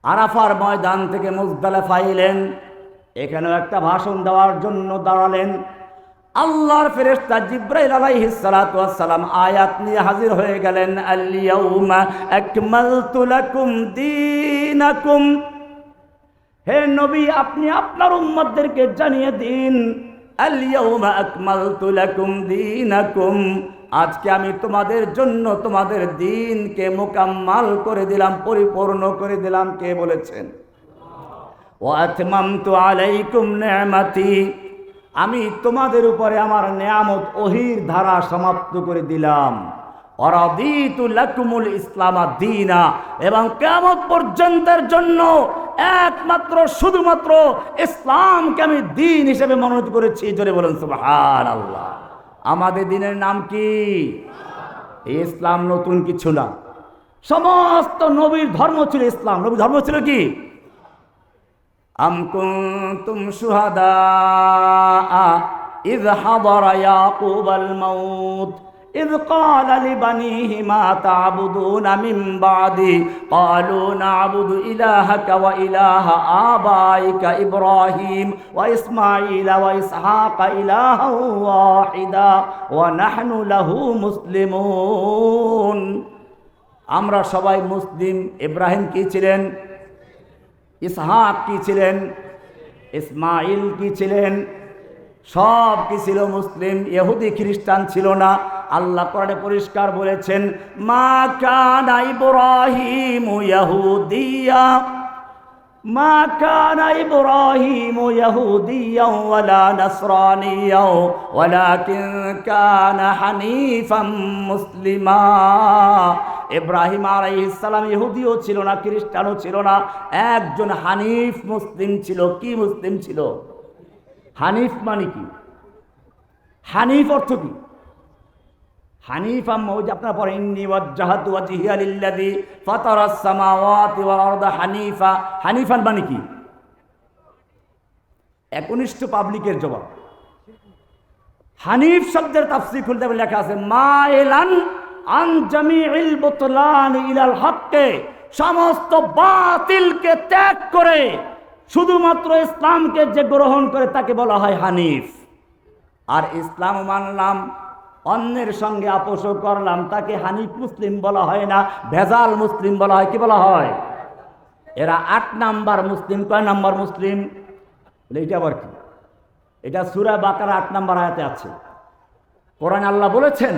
আরাফার ময়দান থেকে মুজদালিফা এলেন, এখানেও একটা ভাষণ দেওয়ার জন্য দাঁড়ালেন। আল্লাহর ফেরেশতা জিবরাইল আলাইহিস সালাতু ওয়াস সালাম আয়াত নিয়ে হাজির হয়ে গেলেন, আল ইয়াউমা আকমালতু লাকুম দীনাকুম, হে নবী আপনি আপনার উম্মতদেরকে জানিয়ে দিন, আল ইয়াউমা আকমালতু লাকুম দীনাকুম, আজকে আমি তোমাদের জন্য তোমাদের দ্বীনকে মুকাম্মাল করে দিলাম, পরিপূর্ণ করে দিলাম। কে বলেছেন? ওয়া আতমামতু আলাইকুম নি'মাতি, আমি তোমাদের উপরে আমার নেয়ামত ওহির ধারা সমাপ্ত করে দিলাম। ওয়ারাদিতু লাকুমুল ইসলাম দীনা, এবং কিয়ামত পর্যন্তের জন্য একমাত্র শুধুমাত্র ইসলামকে আমি দ্বীন হিসেবে মনোনীত করেছি। জোরে বলুন সুবহানাল্লাহ। আমাদের দ্বীনের নাম কি? ইসলাম নতুন কিছু না, সমস্ত নবীর ধর্ম ছিল ইসলাম। নবীর ধর্ম ছিল কি? আম কুনতুম শুহাদা ইয হাদারা ইয়াকুবাল মাউত إذ قال لبنيه ما تعبدون من بعدي قالوا نعبد إلهك وإله آبائك إبراهيم وإسماعيل وإسحاق إلها واحدا ونحن له مسلمون। আমরা সবাই মুসলিম। ইব্রাহিম কি ছিলেন? ইসহাক কি ছিলেন? ইসমাইল কি ছিলেন? সব কি ছিল? মুসলিম। ইহুদি খ্রিস্টান ছিল না। আল্লাহ কোরআনে পরিষ্কার বলেছেন, মা কানা ইব্রাহিম ইয়াহুদিয়া মা কানা ইব্রাহিম ইয়াহুদিয়া ওয়ালা নাসরানিয়া ওয়ালাকিন কানা হানিফাম মুসলিমা। ইব্রাহিম আলাইহিস সালাম ইহুদিও ছিল না, খ্রিস্টানও ছিল না, একজন হানিফ মুসলিম ছিল। কি মুসলিম ছিল? হানিফ মানে কি? হানিফ অর্থ কি? হানিফা মৌজ আপনার পরে ইন্নী ওয়াজ্জাহাতু ওয়াজহিয়া লিল্লাযী ফাতারাস সামাওয়াতি ওয়াল আরদা হানিফা। হানিফান মানে কি? একনিষ্ঠ পাবলিকের জবাব। হানিফ শব্দের তাফসীর খুলতে লেখা আছে মাইলান আন জামিইল বুতলান ইলাল হক্কে, সমস্ত বাতিলকে ত্যাগ করে শুধুমাত্র ইসলামকে যে গ্রহণ করে তাকে বলা হয় হানিফ। আর ইসলাম মানলাম, অন্যের সঙ্গে আপোষও করলাম, তাকে হানিফ মুসলিম বলা হয় না, ভেজাল মুসলিম বলা হয়। কি বলা হয়? এরা 8 নাম্বার মুসলিম। কয় নাম্বার মুসলিম? এটা আবার কি? এটা সূরা বাকারা 8 নাম্বার আয়াতে আছে। কোরআনে আল্লাহ বলেছেন,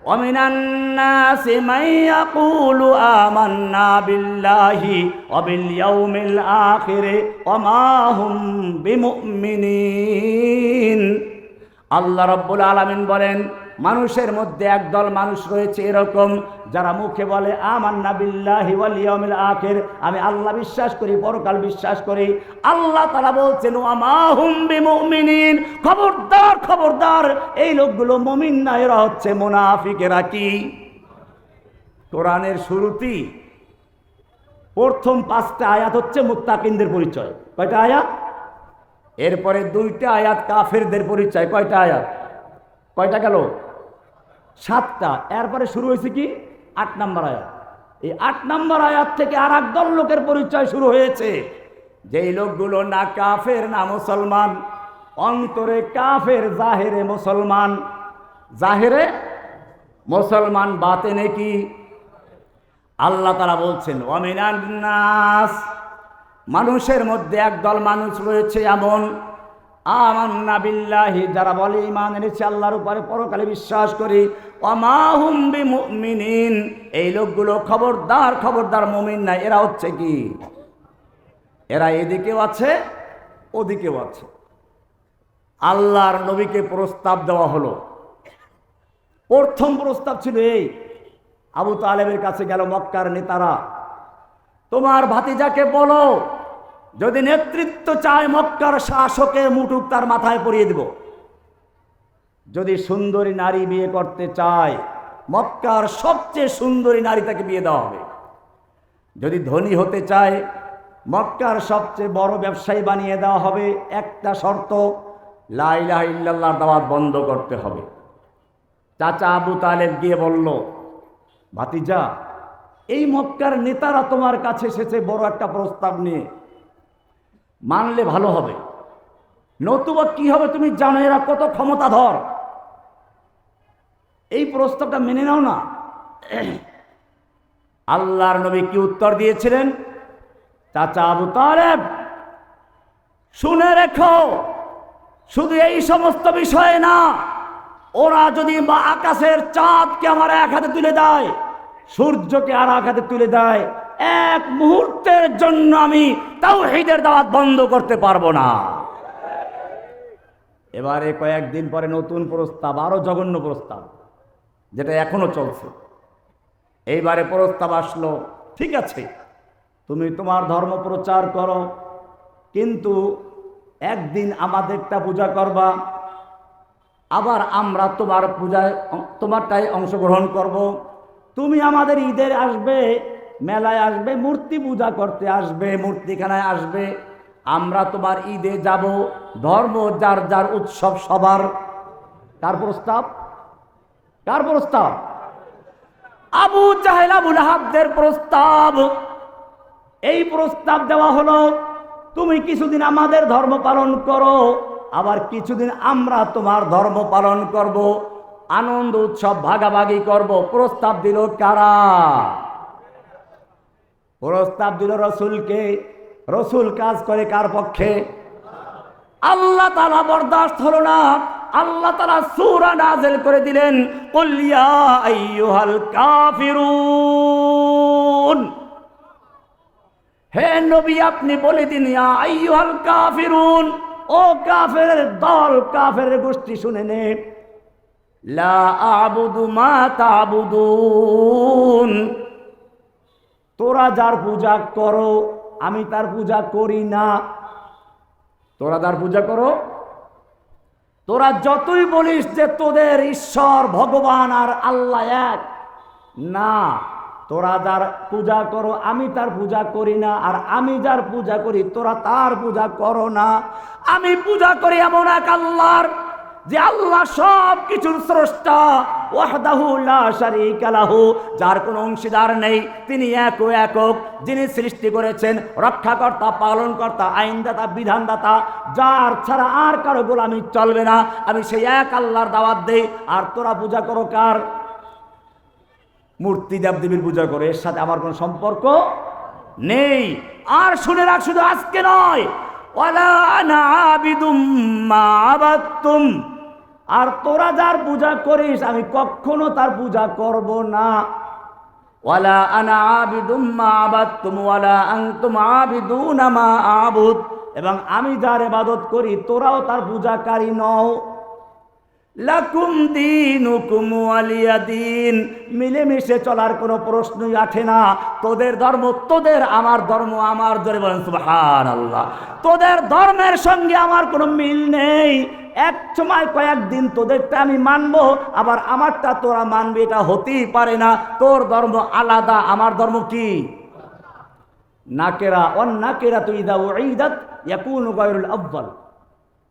ওয়ামিনান নাসি মান ইয়াকুলু আমান্না বিল্লাহি ওয়া বিল ইয়াউমিল আখির ওয়া মা হুম বিমুমিনিন। আল্লাহ রাব্বুল আলামিন বলেন, মানুষের মধ্যে একদল মানুষ রয়েছে এরকম, যারা মুখে বলে আমান্না বিল্লাহি ওয়াল ইয়াউমিল আখির, আমি আল্লাহ বিশ্বাস করি, পরকাল বিশ্বাস করি। আল্লাহ তাআলা বলছেন ওয়া মা হুম বিমুমিনিন, খবরদার খবরদার, এই লোকগুলো মুমিন না, এরা হচ্ছে মুনাফিকেরা। কি? কোরআনের শুরুতেই প্রথম 5টা আয়াত হচ্ছে মুত্তাকিনদের পরিচয়। কয়টা আয়াত? এরপরে 2টা আয়াত কাফেরদের পরিচয়। কয়টা আয়াত? কয়টা গেল? 7টা। এরপরে শুরু হয়েছে কি? 8 নাম্বার আয়াত। এই 8 নাম্বার আয়াত থেকে আর একদল লোকের পরিচয় শুরু হয়েছে, যেই লোকগুলো না কাফের না মুসলমান, অন্তরে কাফের, জাহেরে মুসলমান। জাহেরে মুসলমান, বাতেনে কি? আল্লাহ তাআলা বলছেন ওয়ামিনান নাস, মানুষের মধ্যে একদল মানুষ রয়েছে এমন, আমান্না বিল্লাহি, যারা বলে ঈমান এনেছে আল্লাহর উপরে, পরকালে বিশ্বাস করি, ওয়া মা হুম বিমুমিনিন, এই লোকগুলো খবরদার খবরদার মুমিন না। এরা হচ্ছে কি? এরা এদিকেও আছে ওদিকেও আছে। আল্লাহর নবীকে প্রস্তাব দেওয়া হলো। প্রথম প্রস্তাব ছিল এই, আবু তালেবের কাছে গেল মক্কার নেতারা, তোমার ভাতিজাকে বলো যদি নেতৃত্ব চায় মক্কার শাসকের মুটুক তার মাথায় পরিয়ে দেব। যদি সুন্দরী নারী বিয়ে করতে চায় মক্কার সবচেয়ে সুন্দরী নারী তাকে বিয়ে দেওয়া হবে। যদি ধনী হতে চায় মক্কার সবচেয়ে বড় ব্যবসায়ী বানিয়ে দেওয়া হবে। একটা শর্ত, লা ইলাহা ইল্লাল্লাহর দাওয়াত বন্ধ করতে হবে। চাচা আবু তালেব গিয়ে বলল, ভাতিজা, এই মক্কার নেতারা তোমার কাছে এসেছে বড় একটা প্রস্তাব নিয়ে, মানলে ভালো হবে, নতুবা কি হবে তুমি জানো এরা কত ক্ষমতাধর, এই প্রস্তাবটা মেনে নাও না। আল্লাহর নবী কি উত্তর দিয়েছিলেন? চাচা আবু তালেব, শুনে রেখো, শুধু এই সমস্ত বিষয়ে না, ওরা যদি আকাশের চাঁদকে আমার এক হাতে তুলে দেয়, সূর্যকে আর এক হাতে তুলে দেয়, এক মুহূর্তের জন্য আমি তাওহীদের দাওয়াত বন্ধ করতে পারবো না। এবারে কয়েকদিন পরে নতুন প্রস্তাব, আরো জঘন্য প্রস্তাব, যেটা এখনো চলছে। এইবারে প্রস্তাব আসলো, ঠিক আছে তুমি তোমার ধর্ম প্রচার করো, কিন্তু একদিন আমাদেরটা পূজা করবা, আবার আমরা তোমার পূজায় তোমারটাই অংশগ্রহণ করব। তুমি আমাদের ঈদের আসবে, মেলায় আসবে, মূর্তি পূজা করতে আসবে, মূর্তিখানায় আসবে। আমরা তোমার ঈদে যাব, ধর্ম যার যার উৎসব সবার। কার প্রস্তাব? কার প্রস্তাব? আবু জাহেল আবুল আহাবদের প্রস্তাব। এই প্রস্তাব দেওয়া হলো, তুমি কিছুদিন আমাদের ধর্ম পালন করো, আবার কিছুদিন আমরা তোমার ধর্ম পালন করব, আনন্দ উৎসব ভাগাভাগি করব। প্রস্তাব দিল কারা? প্রস্তাব দিল রসুলকে। রসুল কাজ করে কার পক্ষে? আল্লাহ তাআলা বরদাস্ত হলো না। আল্লাহ তাআলা সূরা নাযিল করে দিলেন, কুল ইয়া আইয়ুহাল কাফিরুন, হে নবী আপনি বলে দিন, ইয়া আইয়ুহাল কাফিরুন, ও কাফেরের দল, কাফেরের গোষ্ঠী শুনে নে, লা আ'বুদু মা তা'বুদুন, তোরা যার পূজা করো আমি তার পূজা করি না। তোরা যার পূজা করো, তোরা যতই বলিস যে তোদের ঈশ্বর ভগবান আর আল্লাহ এক, না, তোরা যার পূজা করো আমি তার পূজা করি না, আর আমি যার পূজা করি তোরা তার পূজা করো না। আমি পূজা করি এমন এক আল্লাহর, যে আল্লাহ সব কিছুর স্রষ্টা, ওয়াহদাহু লা শারীকা লাহু, যার কোনো অংশীদার নেই, তিনি এক ও একক, যিনি সৃষ্টি করেছেন, রক্ষাকর্তা, পালনকর্তা, আইনদাতা, বিধানদাতা, যার ছাড়া আর কারো গোলামি চলবে না। আমি সেই এক আল্লাহর দাওয়াত দেই। আর তোরা পূজা করো কার? মূর্তি দেবদেবীর পূজা করে, এর সাথে আমার কোনো সম্পর্ক নেই। আর শুনে রাখ, শুধু আজকে নয়, ওয়ালা আনা আবিদুম মা আবাদতুম, আর তোরা যার পূজা করিস আমি কখনো তার পূজা করব না। ওয়ালা আনা আবিদুম মা আবাদতুম ওয়ালা আনতুম আবিদুনা মা আবুদ, এবং আমি যার ইবাদত করি তোরাও তার পূজাকারী নও। লাকুম দীনুকুম ওয়ালিয়া দীন, মিলেমিশে চলার কোনো প্রশ্নই আসে না। তোদের ধর্ম তোদের, আমার ধর্ম আমার। জোরে বলেন সুবহানাল্লাহ। তোদের ধর্মের সঙ্গে আমার কোনো মিল নেই। এক সময় কয়েকদিন তোদেরটা আমি মানবো, আবার আমারটা তোরা মানবি, এটা হতেই পারে না। তোর ধর্ম আলাদা, আমার ধর্ম কি? নাকেরা অন নাকেরা তুই দা উইদাত ইয়াকুনু গায়রুল আফদাল।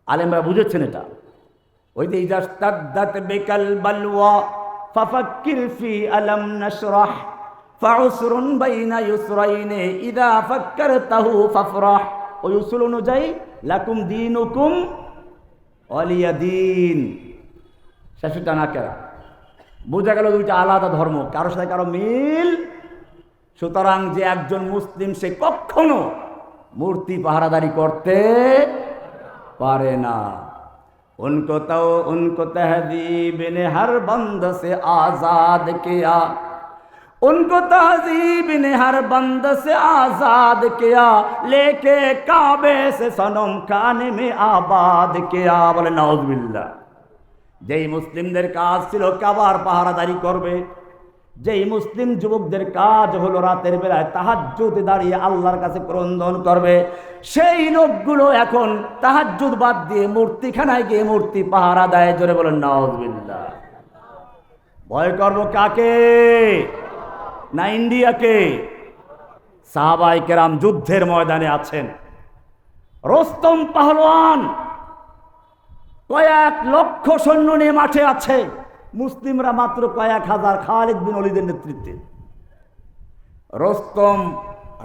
আলেমরা বুঝেছেন এটা। ওই যে ইজাস্তাদ্দাত বিকাল বালওয়া ফাফাক্কির ফি আলাম নাশরাহ ফাউসরুন বাইনা ইউসরাইনে ইযা ফাক্কারতাহু ফাফরাহ। ওই উসুল অনুযায়ী লাকুম দীনুকুম ওয়ালিয়া দীন। শেষটা নাকেরা, বোঝা গেল দুইটা আলাদা ধর্ম, কারোর সাথে কারো মিল। সুতরাং যে একজন মুসলিম সে কখনো মূর্তি পাহারাদারি করতে পারে না। उनको तहजीब ने हर बंद से आज़ाद किया, उनको तहजीब ने हर बंद से आज़ाद किया, लेके काबे से सनम खाने में आबाद किया। बोले नाउज़ुबिल्लाह। যেই মুসলিমদের কাজ ছিল কাবার পাহারাদারি করবে, যেই মুসলিম যুবকদের কাজ হলো রাতের বেলায় তাহাজ্জুদে দাঁড়িয়ে আল্লাহর কাছে ক্রন্দন করবে, সেই লোকগুলো এখন তাহাজ্জুদ বাদ দিয়ে মূর্তিখানায় গিয়ে মূর্তি পাহারা দেয়। জোরে বলেন নাউযুবিল্লাহ। ভয় করব কাকে? না ইন্ডিয়াকে? সাহাবায়ে কেরাম যুদ্ধের ময়দানে আছেন, রোস্তম পাহলওয়ান কয়েক লক্ষ সৈন্য নিয়ে মাঠে আছে, মুসলিমরা মাত্র কয়েক হাজার, খালিদ বিন ওলীদের নেতৃত্বে। রোস্তম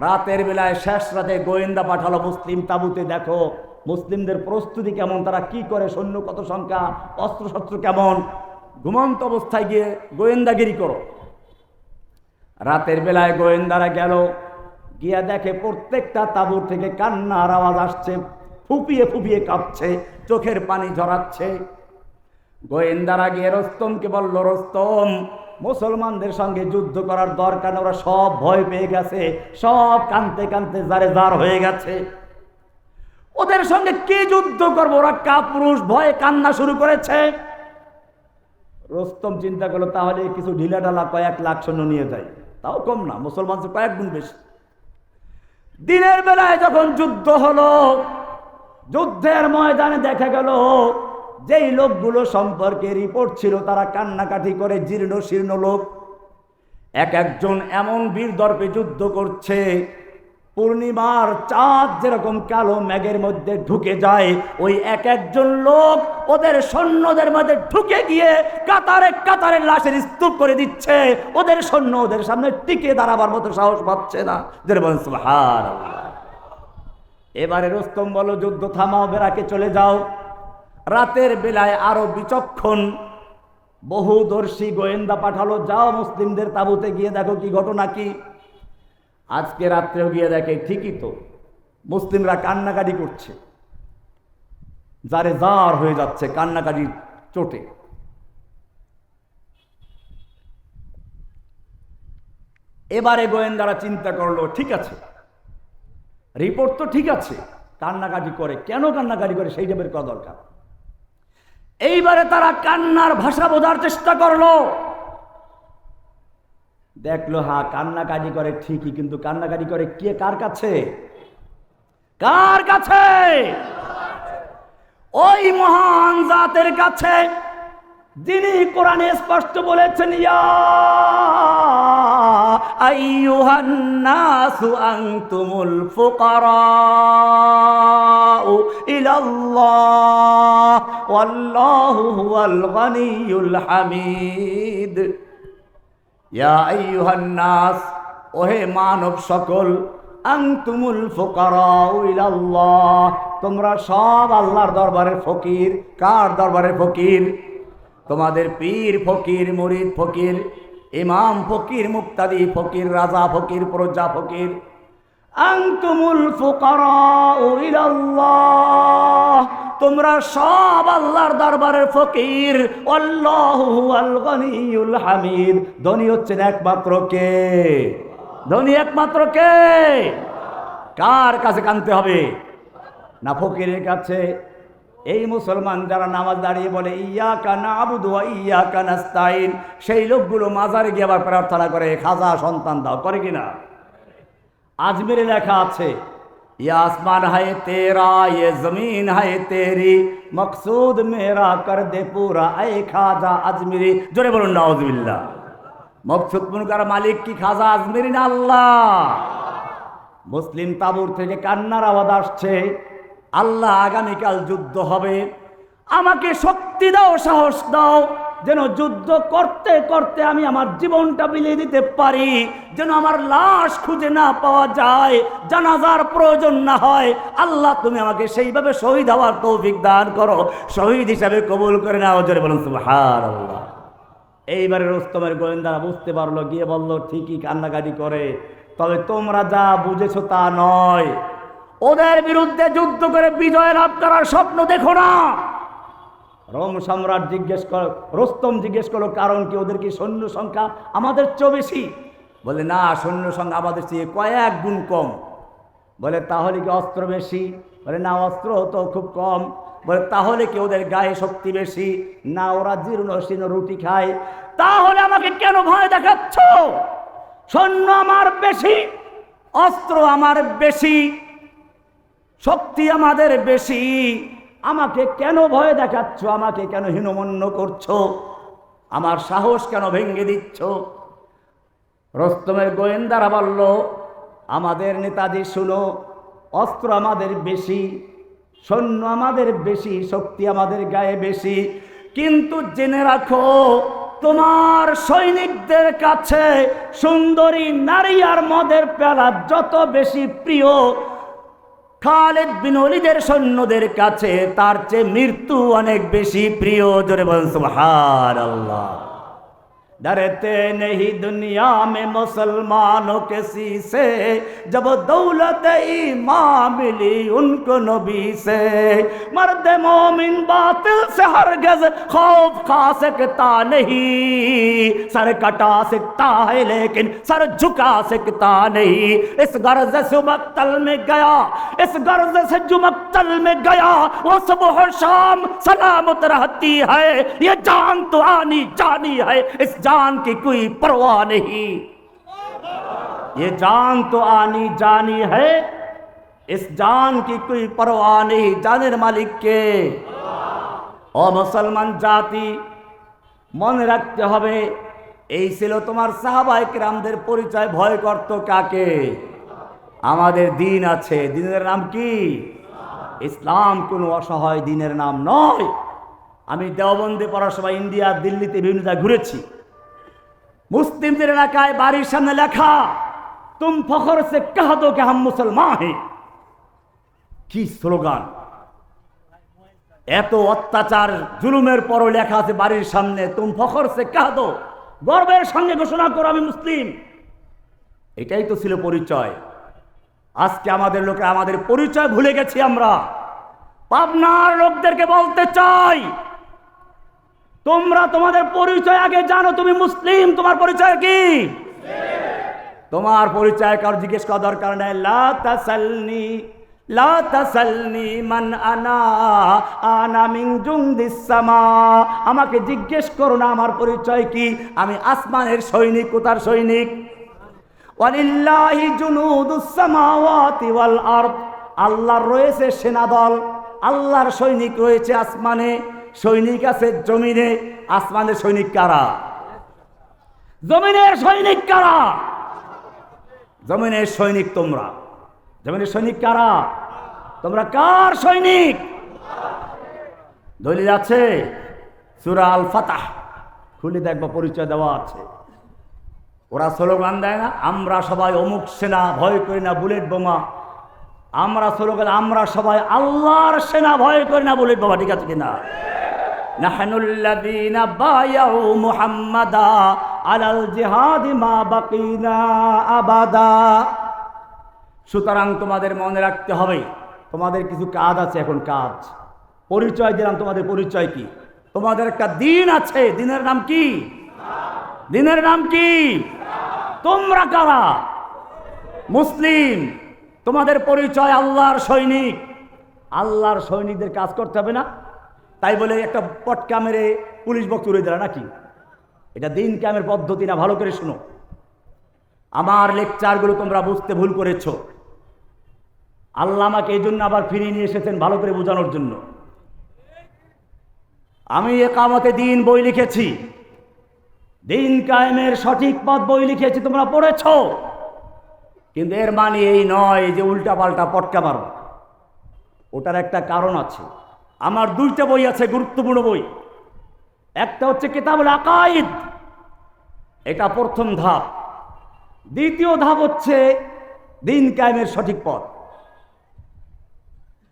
রাতের বেলায় শেষ রাতে গোয়েন্দা পাঠালো মুসলিম তাবুতে, দেখো মুসলিমদের প্রস্তুতি কেমন, তারা কি করে, সৈন্য কত সংখ্যা, অস্ত্রশস্ত্র কেমন, ঘুমন্ত অবস্থায় গিয়ে গোয়েন্দাগিরি করো। রাতের বেলায় গোয়েন্দারা গেল, গিয়া দেখে প্রত্যেকটা তাঁবুর থেকে কান্নার আওয়াজ আসছে, ফুপিয়ে ফুপিয়ে কাঁপছে, চোখের পানি ঝরাচ্ছে। গোয়েন্দারা গিয়ে রোস্তমকে বলল, রোস্তম মুসলমানদের সঙ্গে যুদ্ধ করার দরকার, ওরা সব ভয় পেয়ে গেছে, সব কাঁদতে কাঁদতে জারে জার হয়ে গেছে, ওদের সঙ্গে কি যুদ্ধ করবো, ওরা কাপুরুষ, ভয়ে কান্না শুরু করেছে। রোস্তম চিন্তা করলো, তাহলে কিছু ঢিলা ঢালা কয়েক লাখ সৈন্য নিয়ে যায়, তাও কম না, মুসলমান কয়েক গুণ বেশি। দিনের বেলায় যখন যুদ্ধ হলো, যুদ্ধের ময়দানে দেখা গেল যেই লোকগুলো সম্পর্কে রিপোর্ট ছিল তারা কান্নাকাটি করে, জীর্ণ শীর্ণ লোক, এক একজন এমন বীর দর্পে যুদ্ধ করছে, পূর্ণিমার চাঁদ যেরকম কালো মেঘের মধ্যে ঢুকে যায়, ওই এক একজন লোক ওদের সৈন্যদের মধ্যে ঢুকে গিয়ে কাতারে কাতারে লাশের স্তূপ করে দিচ্ছে। ওদের সৈন্য ওদের সামনে টিকে দাঁড়াবার মতো সাহস পাচ্ছে না। সুবহানাল্লাহ। এবারে রুস্তম বলো, যুদ্ধ থামাও, বেরাকে চলে যাও। রাতের বেলায় আরো বিচক্ষণ বহুদর্শী গোয়েন্দা পাঠালো, যাও মুসলিমদের তাঁবুতে গিয়ে দেখো কি ঘটনা কি। আজকে রাত্রেও গিয়ে দেখে ঠিকই তো, মুসলিমরা কান্নাকাটি করছে, যারে জার হয়ে যাচ্ছে কান্নাকাটি চোটে। এবারে গোয়েন্দারা চিন্তা করলো, ঠিক আছে, রিপোর্ট তো ঠিক আছে, কান্নাকাটি করে কেন, কান্নাকাটি করে সেইটা বের করা দরকার। এইবারে তারা কান্নার ভাষা বোঝার চেষ্টা করলো, দেখলো হ্যাঁ কান্নাকাটি করে ঠিকই, কিন্তু কান্নাকাটি করে কে, কার কাছে, কার কাছে? ওই মহান জাতের কাছে যিনি কোরআনে স্পষ্ট বলেছেন, ইয়া আইয়ুহান নাসু আনতুমুল ফুকারাউ ইলাল্লাহ ওয়াল্লাহু হুয়াল গনিয়ুল হামিদ। ইয়া আইয়ুহান নাস, ওহে মানব সকল, আনতুমুল ফুকারাউ ইলাল্লাহ, তোমরা সব আল্লাহর দরবারের ফকির। কার দরবারের ফকির? তোমাদের পীর ফকির, মুরিদ ফকির, ইমাম ফকির, মুক্তাদি ফকির, রাজা ফকির, প্রজা ফকির। আনতুমুল ফুকারাউ ইলাল্লাহ, তোমরা সব আল্লাহর দরবারের ফকির। আল্লাহু হুয়াল গনিয়ুল হামিদ, ধনী হচ্ছেন একমাত্র কে? ধনী একমাত্র কে? কার কাছে কাঁদতে হবে? না ফকিরের কাছে? এই মুসলমান যারা নামাজ দাঁড়িয়ে বলে ইয়্যাকা না'বুদু ওয়া ইয়্যাকা নাস্তাইন, সেই লোকগুলো মাজারে গিয়ে আবার প্রার্থনা করে খাজা সন্তান দাও, করে কিনা? আজমিরে লেখা আছে, ये आसमान है तेरा, ये जमीन है तेरी, मकसूद मेरा कर दे पूरा ऐ खाजा अजमेरी। जोरे बोलুন नाउजुबिल्लाह। মকসুদ মুনকার মালিক কি খাজা আজমেরি না আল্লাহ? মুসলিম তাবুর থেকে কান্নার আওয়াজ আসছে, আল্লাহ আগামীকাল যুদ্ধ হবে, আমাকে শক্তি দাও, সাহস দাও, যেন যুদ্ধ করতে করতে আমি আমার জীবনটা বিলিয়ে দিতে পারি, যেন আমার লাশ খুঁজে না পাওয়া যায়, জানাজার প্রয়োজন না হয়। আল্লাহ তুমি আমাকে সেইভাবে শহীদ হওয়ার তৌফিক দান করো, শহীদ হিসাবে কবুল করে নাও। জোরে বলুন সুবহানাল্লাহ। এইবারে রুস্তমের গোয়েন্দারা বুঝতে পারলো, গিয়ে বলল ঠিকই কান্নাকাটি করে, তবে তোমরা যা বুঝেছো তা নয়, ওদের বিরুদ্ধে যুদ্ধ করে বিজয় লাভ করার স্বপ্ন দেখো না। রোম সম্রাট রুস্তম জিজ্ঞেস করলো, কারণ কি? ওদের কি সৈন্য সংখ্যা আমাদের চেয়ে বেশি? বলে না, সৈন্য সংখ্যা আমাদের চেয়ে কয়েক গুণ কম। বলে তাহলে কি অস্ত্র বেশি? বলে না, অস্ত্র তো খুব কম। বলে তাহলে কি ওদের গায়ে শক্তি বেশি? না, ওরা জীর্ণ শীর্ণ রুটি খায়। তাহলে আমাকে কেন ভয় দেখাচ্ছ? সৈন্য আমার বেশি, অস্ত্র আমার বেশি, শক্তি আমাদের বেশি, আমাকে কেন ভয় দেখাচ্ছ? আমাকে কেন হীনমন্য করছো? আমার সাহস কেন ভেঙে দিচ্ছ? রুস্তমের গোয়েন্দারা বলল, আমাদের নেতাজি শুনো, অস্ত্র আমাদের বেশি, সৈন্য আমাদের বেশি, শক্তি আমাদের গায়ে বেশি, কিন্তু জেনে রাখো তোমার সৈনিকদের কাছে সুন্দরী নারী আর মদের পেয়ালা যত বেশি প্রিয়, খালিদ বিন ওলীদের সৈন্যদের কাছে তার চেয়ে মৃত্যু অনেক বেশি প্রিয়। জোরে বলুন সুবহানাল্লাহ। डरते नहीं दुनिया में मुसलमानों के सीसे, जब दौलत ईमान मिली उनको नबी से, मर्द मोमिन बातिल से हरगिज़ खौफ खा सकता नहीं, सर कटा सकता है लेकिन सर झुका सकता नहीं। इस गर्ज से मक्तल में गया, इस गर्ज से जो मक्तल में गया, वो सुबह शाम सलामत रहती है, ये जान तो आनी जानी है, इस जान की कोई परवाह नहीं, ये जान तो आनी जानी है, इस जान की कोई परवाह नहीं। জানের মালিক কে? ও মুসলমান জাতি, মনে রাখতে হবে এই ছিল তোমার সাহাবায়ে কেরামদের পরিচয়। ভয় করত কাকে? আমাদের দিন আছে, দিনের নাম কি? ইসলাম কোনো অসহায় দিনের নাম নয়। আমি দেওবন্দে পড়ার সময় ইন্ডিয়া, দিল্লিতে বিভিন্ন জায়গায় ঘুরেছি। মুসলিমদের এলাকায় বাড়ির সামনে লেখা, তুম ফখর সে কহ দো কে হাম মুসলমান হে। কি স্লোগান! এত অত্যাচার জুলুমের পরও লেখা আছে বাড়ির সামনে, তুম ফখর সে কহ দো, গর্বের সঙ্গে ঘোষণা করো আমি মুসলিম। এটাই তো ছিল পরিচয়। আজকে আমাদের লোকে আমাদের পরিচয় ভুলে গেছি আমরা। পাবনার লোকদেরকে বলতে চাই, তোমরা তোমাদের পরিচয় আগে জানো। তুমি মুসলিম, তোমার পরিচয় কি? তোমার পরিচয় কারো জিজ্ঞেস করা দরকার নাই। লা তাসালনি মান আনা, আনা মিন জুনদিস সামা। আমাকে জিজ্ঞেস করো না আমার পরিচয় কি। আমি আসমানের সৈনিক। কোথার সৈনিক? ওয়ালিল্লাহি জুনুদুস সামাওয়াতি ওয়াল আরদ। আল্লাহর রয়েছে সেনাদল, আল্লাহর সৈনিক রয়েছে আসমানে, সৈনিক আছে জমিনে। আসমানের সৈনিক কারা? জমিনের সৈনিক কারা? জমিনের সৈনিক তোমরা। জমিনের সৈনিক কারা? তোমরা কার সৈনিক? দলিল আছে, সূরা আল ফাতহ খুলে দেখবা, পরিচয় দেওয়া আছে। ওরা স্লোগান দেয় না, আমরা সবাই অমুক সেনা, ভয় করি না বুলেট বোমা। আমরা স্লোগান, আমরা সবাই আল্লাহর সেনা, ভয় করি না বুলেট বোমা। ঠিক আছে কিনা? নাহনুল্লাযীনা বায়াউ মুহাম্মাদা আলাল জিহাদি মা বাকিনা আবাদা। সুতরাং তোমাদের মনে রাখতে হবে, তোমাদের কিছু কাজ আছে। এখন কাজ, পরিচয় দিলাম, তোমাদের পরিচয় কি? তোমাদের একটা দিন আছে। দিনের নাম কি? দিনের নাম কি? তোমরা কারা? মুসলিম। তোমাদের পরিচয় আল্লাহর সৈনিক। আল্লাহর সৈনিকদের কাজ করতে হবে না? তাই বলে একটা পটকা মেরে পুলিশ বক্স উড়ে দিলা নাকি? এটা দিন কায়েমের পদ্ধতি না। ভালো করে শুনো, আমার লেকচারগুলো তোমরা বুঝতে ভুল করেছ। আল্লাহ আমাকে এই জন্য আবার ফিরিয়ে নিয়ে এসেছেন, ভালো করে বোঝানোর জন্য। আমি একামতে দিন বই লিখেছি, দিন কায়েমের সঠিক পথ বই লিখেছি, তোমরা পড়েছ। কিন্তু এর মানে এই নয় যে উল্টা পাল্টা পটকা মারো। ওটার একটা কারণ আছে। আমার দুইটা বই আছে, গুরুত্বপূর্ণ বই। একটা হচ্ছে কিতাবুল আকাইদ, এটা প্রথম ধাপ। দ্বিতীয় ধাপ হচ্ছে দিন কায়েমের সঠিক পথ।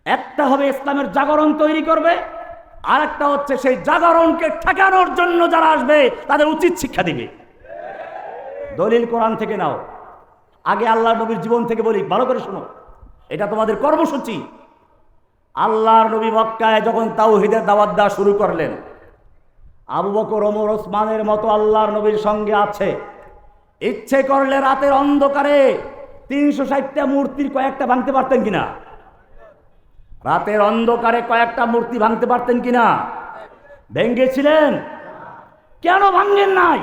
একটা হবে ইসলামের জাগরণ তৈরি করবে, আর একটা হচ্ছে সেই জাগরণকে ঠেকানোর জন্য যারা আসবে তাদের উচিত শিক্ষা দিবে। দলিল কোরআন থেকে নাও। আগে আল্লাহ নবীর জীবন থেকে বলি, ভালো করে শোনো। এটা তোমাদের কর্মসূচি। আল্লাহর নবী মক্কায় যখন তাওহীদের দাওয়াত দেওয়া শুরু করলেন, আবু বকর, ওমর, ওসমানের মতো আল্লাহর নবীর সঙ্গে আছে। ইচ্ছে করলে রাতের অন্ধকারে 360টা মূর্তির কয়েকটা ভাঙতে পারতেন কিনা? রাতের অন্ধকারে কয়েকটা মূর্তি ভাঙতে পারতেন কিনা? ভেঙ্গেছিলেন। কেন ভাঙেন নাই?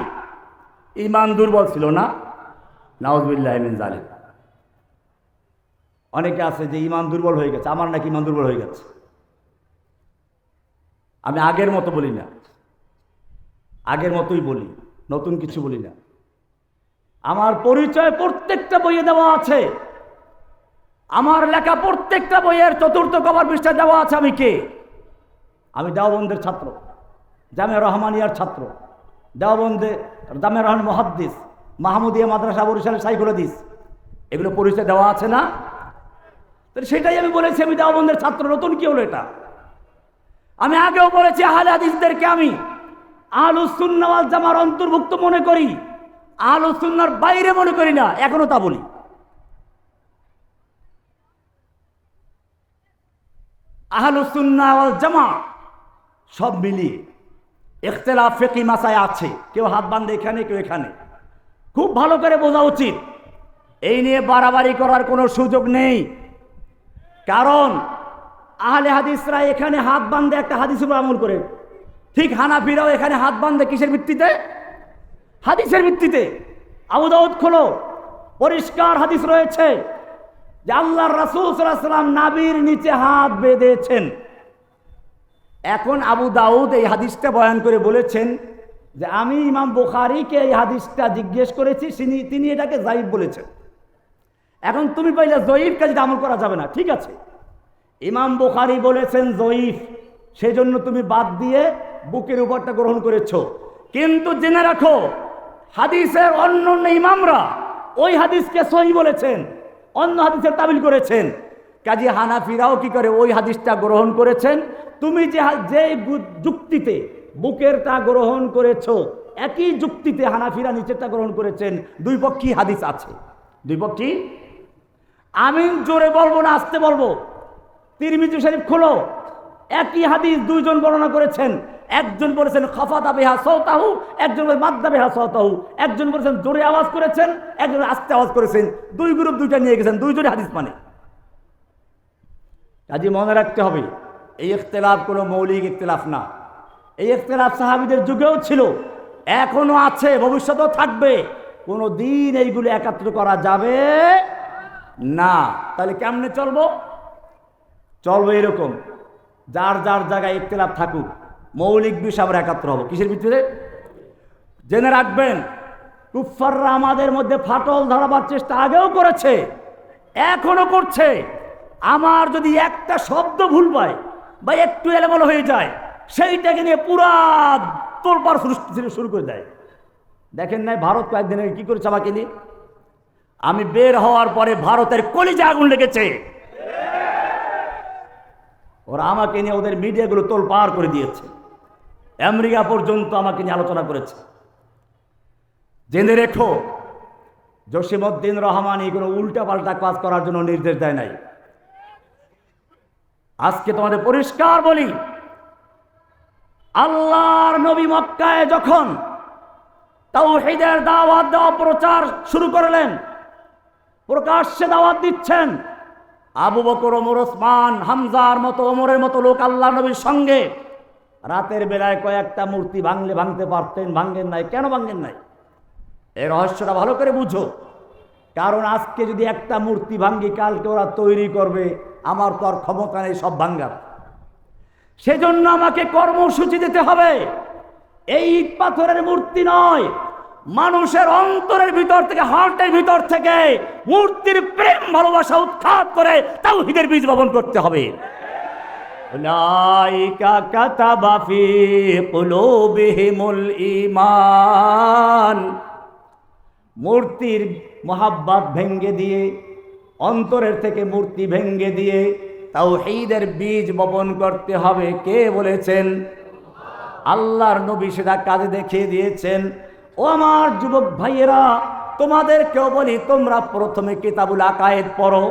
ঈমান দুর্বল ছিল না? নাউযুবিল্লাহি মিন যালিক। অনেকে আছে যে ঈমান দুর্বল হয়ে গেছে। আমার নাকি ঈমান দুর্বল হয়ে গেছে। আমি আগের মতো বলি না, আগের মতোই বলি, নতুন কিছু বলি না। আমার পরিচয় প্রত্যেকটা বইয়ে দেওয়া আছে। আমার লেখা প্রত্যেকটা বইয়ের 4র্থ কভার পৃষ্ঠায় দেওয়া আছে আমি কে। আমি দেওবন্দের ছাত্র, জামিয়া রহমানিয়ার ছাত্র, দেওবন্দে জামিয়া রহমান মুহাদ্দিস, মাহমুদিয়া মাদ্রাসা বরিশালের শাইখুল হাদিস। এগুলো পরিচয় দেওয়া আছে না? সেটাই আমি বলেছি, আমি দেওবন্দের ছাত্র। নতুন কি হলো এটা? আমি আগেও বলেছি, আহলে হাদিসদেরকে আমি আহলুস সুন্নাহ ওয়াল জামার অন্তর্ভুক্ত মনে করি, আহলুস সুন্নাহর বাইরে মনে করি না। এখনো তা বলি। আহলুস সুন্নাহ ওয়াল জামা সব মিলিয়ে ইখতিলাফ ফিকহি মাসায় আছে। কেউ হাত বাঁধে এখানে, কেউ এখানে। খুব ভালো করে বোঝা উচিত। এই নিয়ে বাড়াবাড়ি করার কোনো সুযোগ নেই। কারণ আহলে হাদিসরা এখানে হাত বাঁধে একটা হাদিস উপর আমল করে, ঠিক হানাফিরাও এখানে হাত বাঁধে কিসের ভিত্তিতে? হাদিসের ভিত্তিতে। আবু দাউদ খোলো, পরিষ্কার হাদিস রয়েছে যে আল্লাহর রাসূল সাল্লাল্লাহু আলাইহি ওয়াসাল্লাম নাভির নিচে হাত বেঁধেছেন। এখন আবু দাউদ এই হাদিসটা বয়ান করে বলেছেন যে আমি ইমাম বুখারীকে এই হাদিসটা জিজ্ঞেস করেছি, তিনি এটাকে যায়িফ বলেছেন। এখন তুমি পাইলে জয়ীফ কাজে আমল করা যাবে না, ঠিক আছে, ইমাম বুখারী বলেছেন জয়ীফ, সেজন্য তুমি বাদ দিয়ে বুকের উপরটা গ্রহণ করেছো। কিন্তু জেনে রাখো হাদিসের অন্য ইমামরা ওই হাদিসকে সহিহ বলেছেন, অন্য হাদিসের তাবিল করেছেন। কাজী হানাফিরাও কি করে ওই হাদিসটা গ্রহণ করেছেন। তুমি যে যুক্তিতে বুকেরটা গ্রহণ করেছো, একই যুক্তিতে হানাফিরা নিচেরটা গ্রহণ করেছেন। দুই পক্ষই হাদিস আছে, দুই পক্ষই। আমি জোরে বলবো না আস্তে বলবো? তিরমিজি শরীফ খোলো, একই হাদিস দুইজন বর্ণনা করেছেন। একজন বলেছেন খাফাদা বিহা সাওতাহু, একজন বলেছেন মাদ্দা বিহা সাওতাহু। একজন বলেছেন জোরে আওয়াজ করেছেন, একজন আস্তে আওয়াজ করেছেন। দুই গ্রুপ দুইটা নিয়ে গেছেন, দুইজনই হাদিস মানে। কাজে মনে রাখতে হবে এই ইখতিলাফ কোনো মৌলিক ইখতিলাফ না। এই ইখতিলাফ সাহাবীদের যুগেও ছিল, এখনো আছে, ভবিষ্যতেও থাকবে। কোনো দিন এইগুলো একাত্র করা যাবে না। তাহলে কেমনে চলবো? চলবে এরকম, যার যার জায়গায় ইখতিলাফ থাকুক, মৌলিক বিষয় আমরা একাত্র হবো। কিসের ভিতরে? জেনে রাখবেন কুফফাররা আমাদের মধ্যে ফাটল ধরাবার চেষ্টা আগেও করেছে, এখনো করছে। আমার যদি একটা শব্দ ভুল পায় বা একটু এলোমেলো হয়ে যায়, সেইটাকে নিয়ে পুরা তোলপাড় শুরু করে দেয়। দেখেন নাই ভারত কয়েকদিন আগে কি করেছে আমাকে নিয়ে? আমি বের হওয়ার পরে ভারতের কলিজা আগুন লেগেছে। ওরা আমাকে নিয়ে ওদের মিডিয়াগুলো তোলপাড় করে দিয়েছে, আমেরিকা পর্যন্ত আমাকে নিয়ে আলোচনা করেছে। জেনে রেখো জসিমউদ্দিন রহমানী কোনো উল্টাপাল্টা কাজ করার জন্য নির্দেশ দেয় নাই। আজকে তোমাদের পরিষ্কার বলি, আল্লাহর নবী মক্কায় যখন তাওহীদের দাওয়াত দেওয়া প্রচার শুরু করলেন, প্রকাশ্যে দাওয়াত দিচ্ছেন, আবু বকর, ওমর, ওসমান, হামজার মতো, ওমরের মতো লোক আল্লাহ নবীর সঙ্গে রাতের বেলায় কয়েকটা মূর্তি ভাঙতে পারতেন, ভাঙেন নাই। কেন ভাঙেন নাই? এই রহস্যটা ভালো করে বুঝো। কারণ আজকে যদি একটা মূর্তি ভাঙ্গি, কালকে ওরা তৈরি করবে, আমার তো আর ক্ষমতা নেই সব ভাঙ্গার। সেজন্য আমাকে কর্মসূচি দিতে হবে। এই ইট পাথরের মূর্তি নয়, মানুষের অন্তরের ভিতর থেকে, হার্টের ভিতর থেকে মূর্তির প্রেম ভালোবাসা উৎখাত করে তাওহীদের বীজ বপন করতে হবে। উলাইকা কাতাবা ফি কুলুবিহিমুল ঈমান। মূর্তির মোহাব্বত ভেঙ্গে দিয়ে, অন্তরের থেকে মূর্তি ভেঙ্গে দিয়ে তাওহীদের বীজ বপন করতে হবে। কে বলেছেন? আল্লাহর নবী সেটা কাজে দেখিয়ে দিয়েছেন। ও আমার যুবক ভাইয়েরা, তোমাদেরকেও বলি, তোমরা প্রথমে কিতাবুল আকায়েদ পড়ো,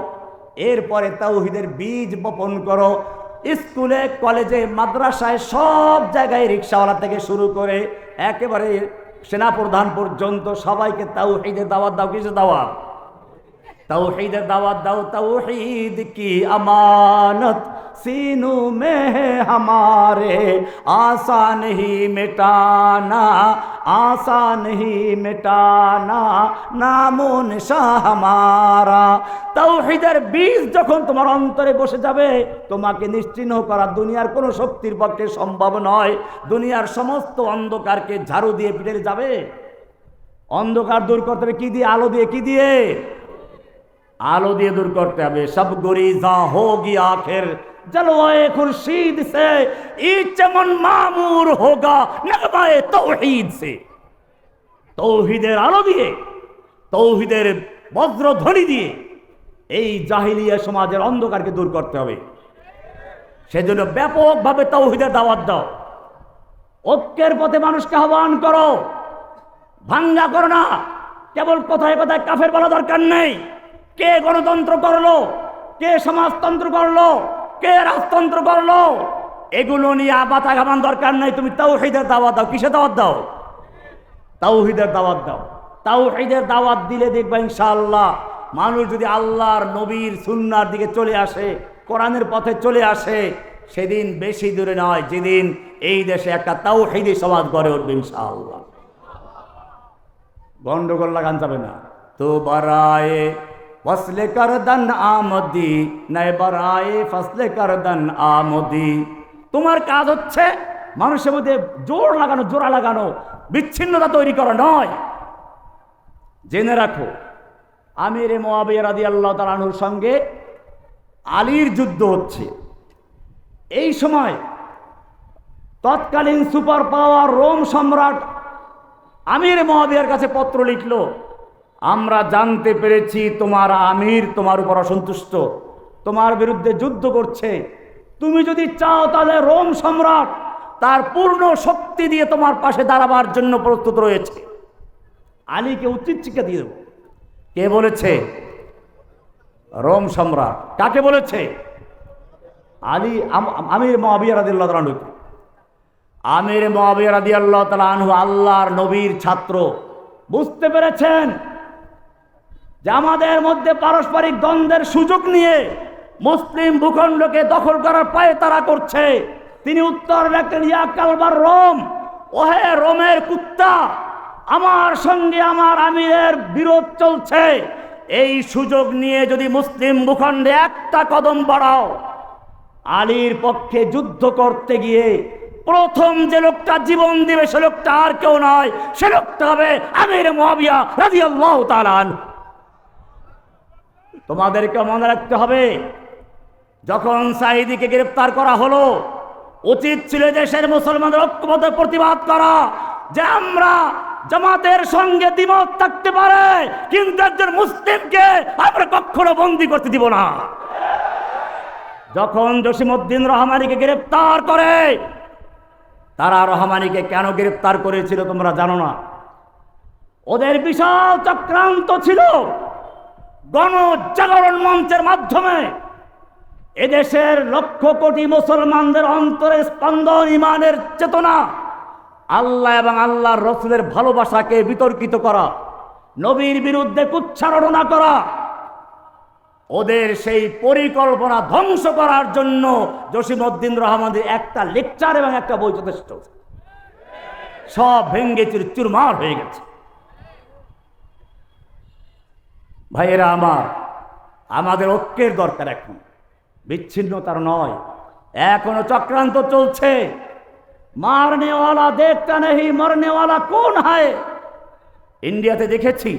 এরপরে তাওহীদের বীজ বপন করো। স্কুলে, কলেজে, মাদ্রাসায়, সব জায়গায় রিকশাওয়ালা থেকে শুরু করে একেবারে সেনাপ্রধান পর্যন্ত সবাইকে তাওহীদের দাওয়াত দাও। কিসের দাওয়াত? তাওহীদের দাওয়াত দাও। তাওহীদ কি আমানত सीनों में है हमारे, आसान ही मिटाना, आसान ही मिटाना, नामो निशा हमारा। তাওহীদের বীজ যখন তোমার অন্তরে বসে যাবে, তোমাকে নিশ্চিহ্ন করা দুনিয়ার কোনো শক্তির পক্ষে সম্ভব নয়। দুনিয়ার সমস্ত অন্ধকারকে ঝাড়ু দিয়ে পিটে যাবে। অন্ধকার দূর করতে হবে কি দিয়ে? আলো দিয়ে। কি দিয়ে? आलो दिए दूर करते হবে। सब गुरीजा होगी आखिर जलवाए खुर्शीद से, ये चमन मामूर होगा नगमाए तौहीद से। तौहीদের আলো দিয়ে, তৌহিদের বজ্রধ্বনি দিয়ে এই জাহিলিয়া সমাজের অন্ধকারকে দূর করতে হবে। সেজন্য ব্যাপকভাবে তৌহিদের দাওয়াত দাও। ঐক্যের পথে মানুষকে আহ্বান করো, ভাঙ্গা করো না। কেবল কথায় কথায় কাফের বলা দরকার নেই। কে গণতন্ত্র করলো, কে সমাজতন্ত্র করলো, কে রাজতন্ত্র করলো, এগুলো নিয়ে বাতা ঘামান দরকার নাই। তুমি তাওহীদের দাওয়াত দাও। কিসে দাওয়াত দাও? তাওহীদের দাওয়াত দাও। তাওহীদের দাওয়াত দিলে দেখবা ইনশাআল্লাহ মানুষ যদি আল্লাহর নবীর সুন্নাহর দিকে চলে আসে, কোরআনের পথে চলে আসে, সেদিন বেশি দূরে নয় যেদিন এই দেশে একটা তাওহীদি সমাজ গড়ে উঠবে ইনশাআল্লাহ। গন্ডগোল লাগান যাবে না। তো বারায়ে ফসলে করদন আমদি, নয় বারায়ে ফসলে করদন আমদি। তোমার কাজ হচ্ছে মানুষের মধ্যে জোর লাগানো, জোড়া লাগানো, বিচ্ছিন্নতা তৈরি করা নয়। জেনে রাখো, আমিরে মুআবিয়া রাদিয়াল্লাহু তাআলা আনহুর সঙ্গে আলীর যুদ্ধ হচ্ছে। এই সময় তৎকালীন সুপার পাওয়ার রোম সম্রাট আমির মুআবিয়ার কাছে পত্র লিখল, আমরা জানতে পেরেছি তোমার আমির তোমার উপর অসন্তুষ্ট, তোমার বিরুদ্ধে যুদ্ধ করছে। তুমি যদি চাও তাহলে রোম সম্রাট তার পূর্ণ শক্তি দিয়ে তোমার পাশে দাঁড়াবার জন্য প্রস্তুত রয়েছে। আলীকে উচিত শিক্ষা দিয়ে দেব। কে বলেছে? রোম সম্রাট। কাকে বলেছে? আলী আমির মুআবিয়া রাদিয়াল্লাহু তাআলা আনহু। আমির মুআবিয়া রাদিয়াল্লাহু তাআলা আনহু আল্লাহর নবীর ছাত্র, বুঝতে পেরেছেন যে আমাদের মধ্যে পারস্পরিক দ্বন্দ্বের সুযোগ নিয়ে মুসলিম ভূখণ্ডকে দখল করার পায়তারা করছে। তিনি উত্তর লেখেন, ইয়া কালবার রোম, ওহে রোমের কুত্তা, আমার সঙ্গে আমার আমিরের বিরোধ চলছে। এই সুযোগ নিয়ে যদি মুসলিম ভূখণ্ডে একটা কদম বাড়াও, আলীর পক্ষে যুদ্ধ করতে গিয়ে প্রথম যে লোকটা জীবন দিবে সে লোকটা আর কেউ নয়, সে লোকটা হবে আমির মুআবিয়া রাদিয়াল্লাহু তাআলা আনহু। তোমাদেরকে মনে রাখতে হবে, যখন সাঈদীকে গ্রেফতার করা হলো, উচিত ছিল দেশের মুসলমানদের ঐক্যবদ্ধ প্রতিবাদ করা যে আমরা জামাতের সঙ্গে দ্বিমত থাকতে পারে, কিন্তু একজন মুসলিমকে আমরা কখনো বন্দী করতে দিব না। যখন জসিমউদ্দিন রহমানীকে গ্রেফতার করে, তারা রহমানীকে কেন গ্রেফতার করেছিল তোমরা জানো না? ওদের বিশাল চক্রান্ত ছিল গণজাগরণ মঞ্চের মাধ্যমে এদেশের লক্ষ কোটি মুসলমানদের অন্তরে স্পন্দন, ইমানের চেতনা, আল্লাহ এবং আল্লাহর রসুলের ভালোবাসাকে বিতর্কিত করা, নবীর বিরুদ্ধে কুচ্ছারণা করা। ওদের সেই পরিকল্পনা ধ্বংস করার জন্য জসিমউদ্দিন রহমানের একটা লেকচার এবং একটা বই যথেষ্ট। সব ভেঙ্গে চুরমার হয়ে গেছে। ভাইয়েরা আমার, আমাদের ঐক্যের দরকার, এখন বিচ্ছিন্নতার নয়। এখনো চক্রান্ত চলছে। মারনেওয়ালা দেখতা নেই, মরনেওয়ালা কোন হয়। ইন্ডিয়াতে দেখেছি,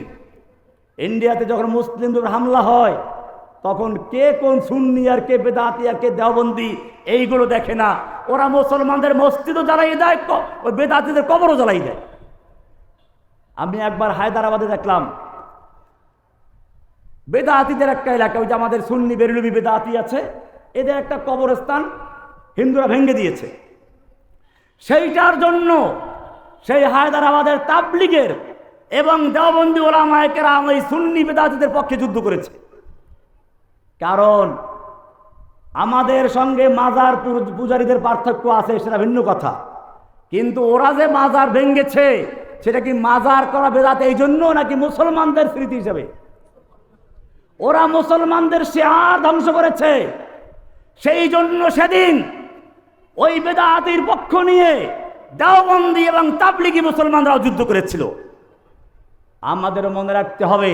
ইন্ডিয়াতে যখন মুসলিমদের হামলা হয় তখন কে কোন সুন্নি আর কে বেদাতি আর কে দেওবন্দি এইগুলো দেখে না। ওরা মুসলমানদের মসজিদও জ্বালাই দেয়, ওই বেদাতিদের কবরও জ্বালাই দেয়। আমি একবার হায়দ্রাবাদে দেখলাম, বেদাতিদের একটা এলাকা, ওই যে আমাদের সুন্নি বেরলুবি বেদাতি আছে, এদের একটা কবরস্থান হিন্দুরা ভেঙে দিয়েছে। সেইটার জন্য সেই হায়দ্রাবাদের তাবলিগের এবং দেওবন্দি ওলামায়ে কেরাম ওই সুন্নি বেদাতিদের পক্ষে যুদ্ধ করেছে। কারণ আমাদের সঙ্গে মাজার পূজারীদের পার্থক্য আছে, সেটা ভিন্ন কথা, কিন্তু ওরা যে মাজার ভেঙেছে সেটা কি মাজার করা বেদাত এই জন্য নাকি মুসলমানদের স্মৃতি হিসেবে? ওরা মুসলমানদের শেয়ার ধ্বংস করেছে, সেই জন্য সেদিন ওই বেদাতির পক্ষ নিয়ে দেওবন্দি এবং তাবলিগি মুসলমানরাও যুদ্ধ করেছিল। আমাদের মনে রাখতে হবে,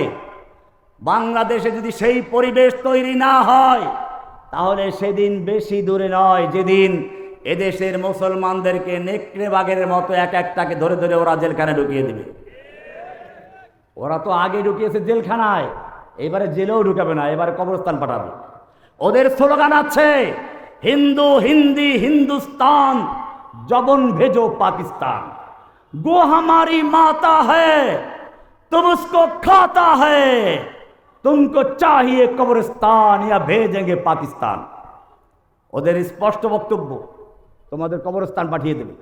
বাংলাদেশে যদি সেই পরিবেশ তৈরি না হয় তাহলে সেদিন বেশি দূরে নয় যেদিন এদেশের মুসলমানদেরকে নেকড়ে বাঘের মতো এক একটাকে ধরে ধরে ওরা জেলখানায় ঢুকিয়ে দেবে। ওরা তো আগে ঢুকিয়েছে জেলখানায়, এবারে জেলেও ঢুকাবে না, এবারে কবরস্থান পাঠাবে। ওদের স্লোগান আছে, হিন্দু হিন্দি হিন্দুস্তান জবন ভেজো পাকিস্তান, গো हमारी माता है तुम उसको खाता है, तुमको चाहिए कब्रिस्तान या भेजेंगे पाकिस्तान। ওদের স্পষ্ট বক্তব্য, তোমাদের কবরস্থান পাঠিয়ে দেবে।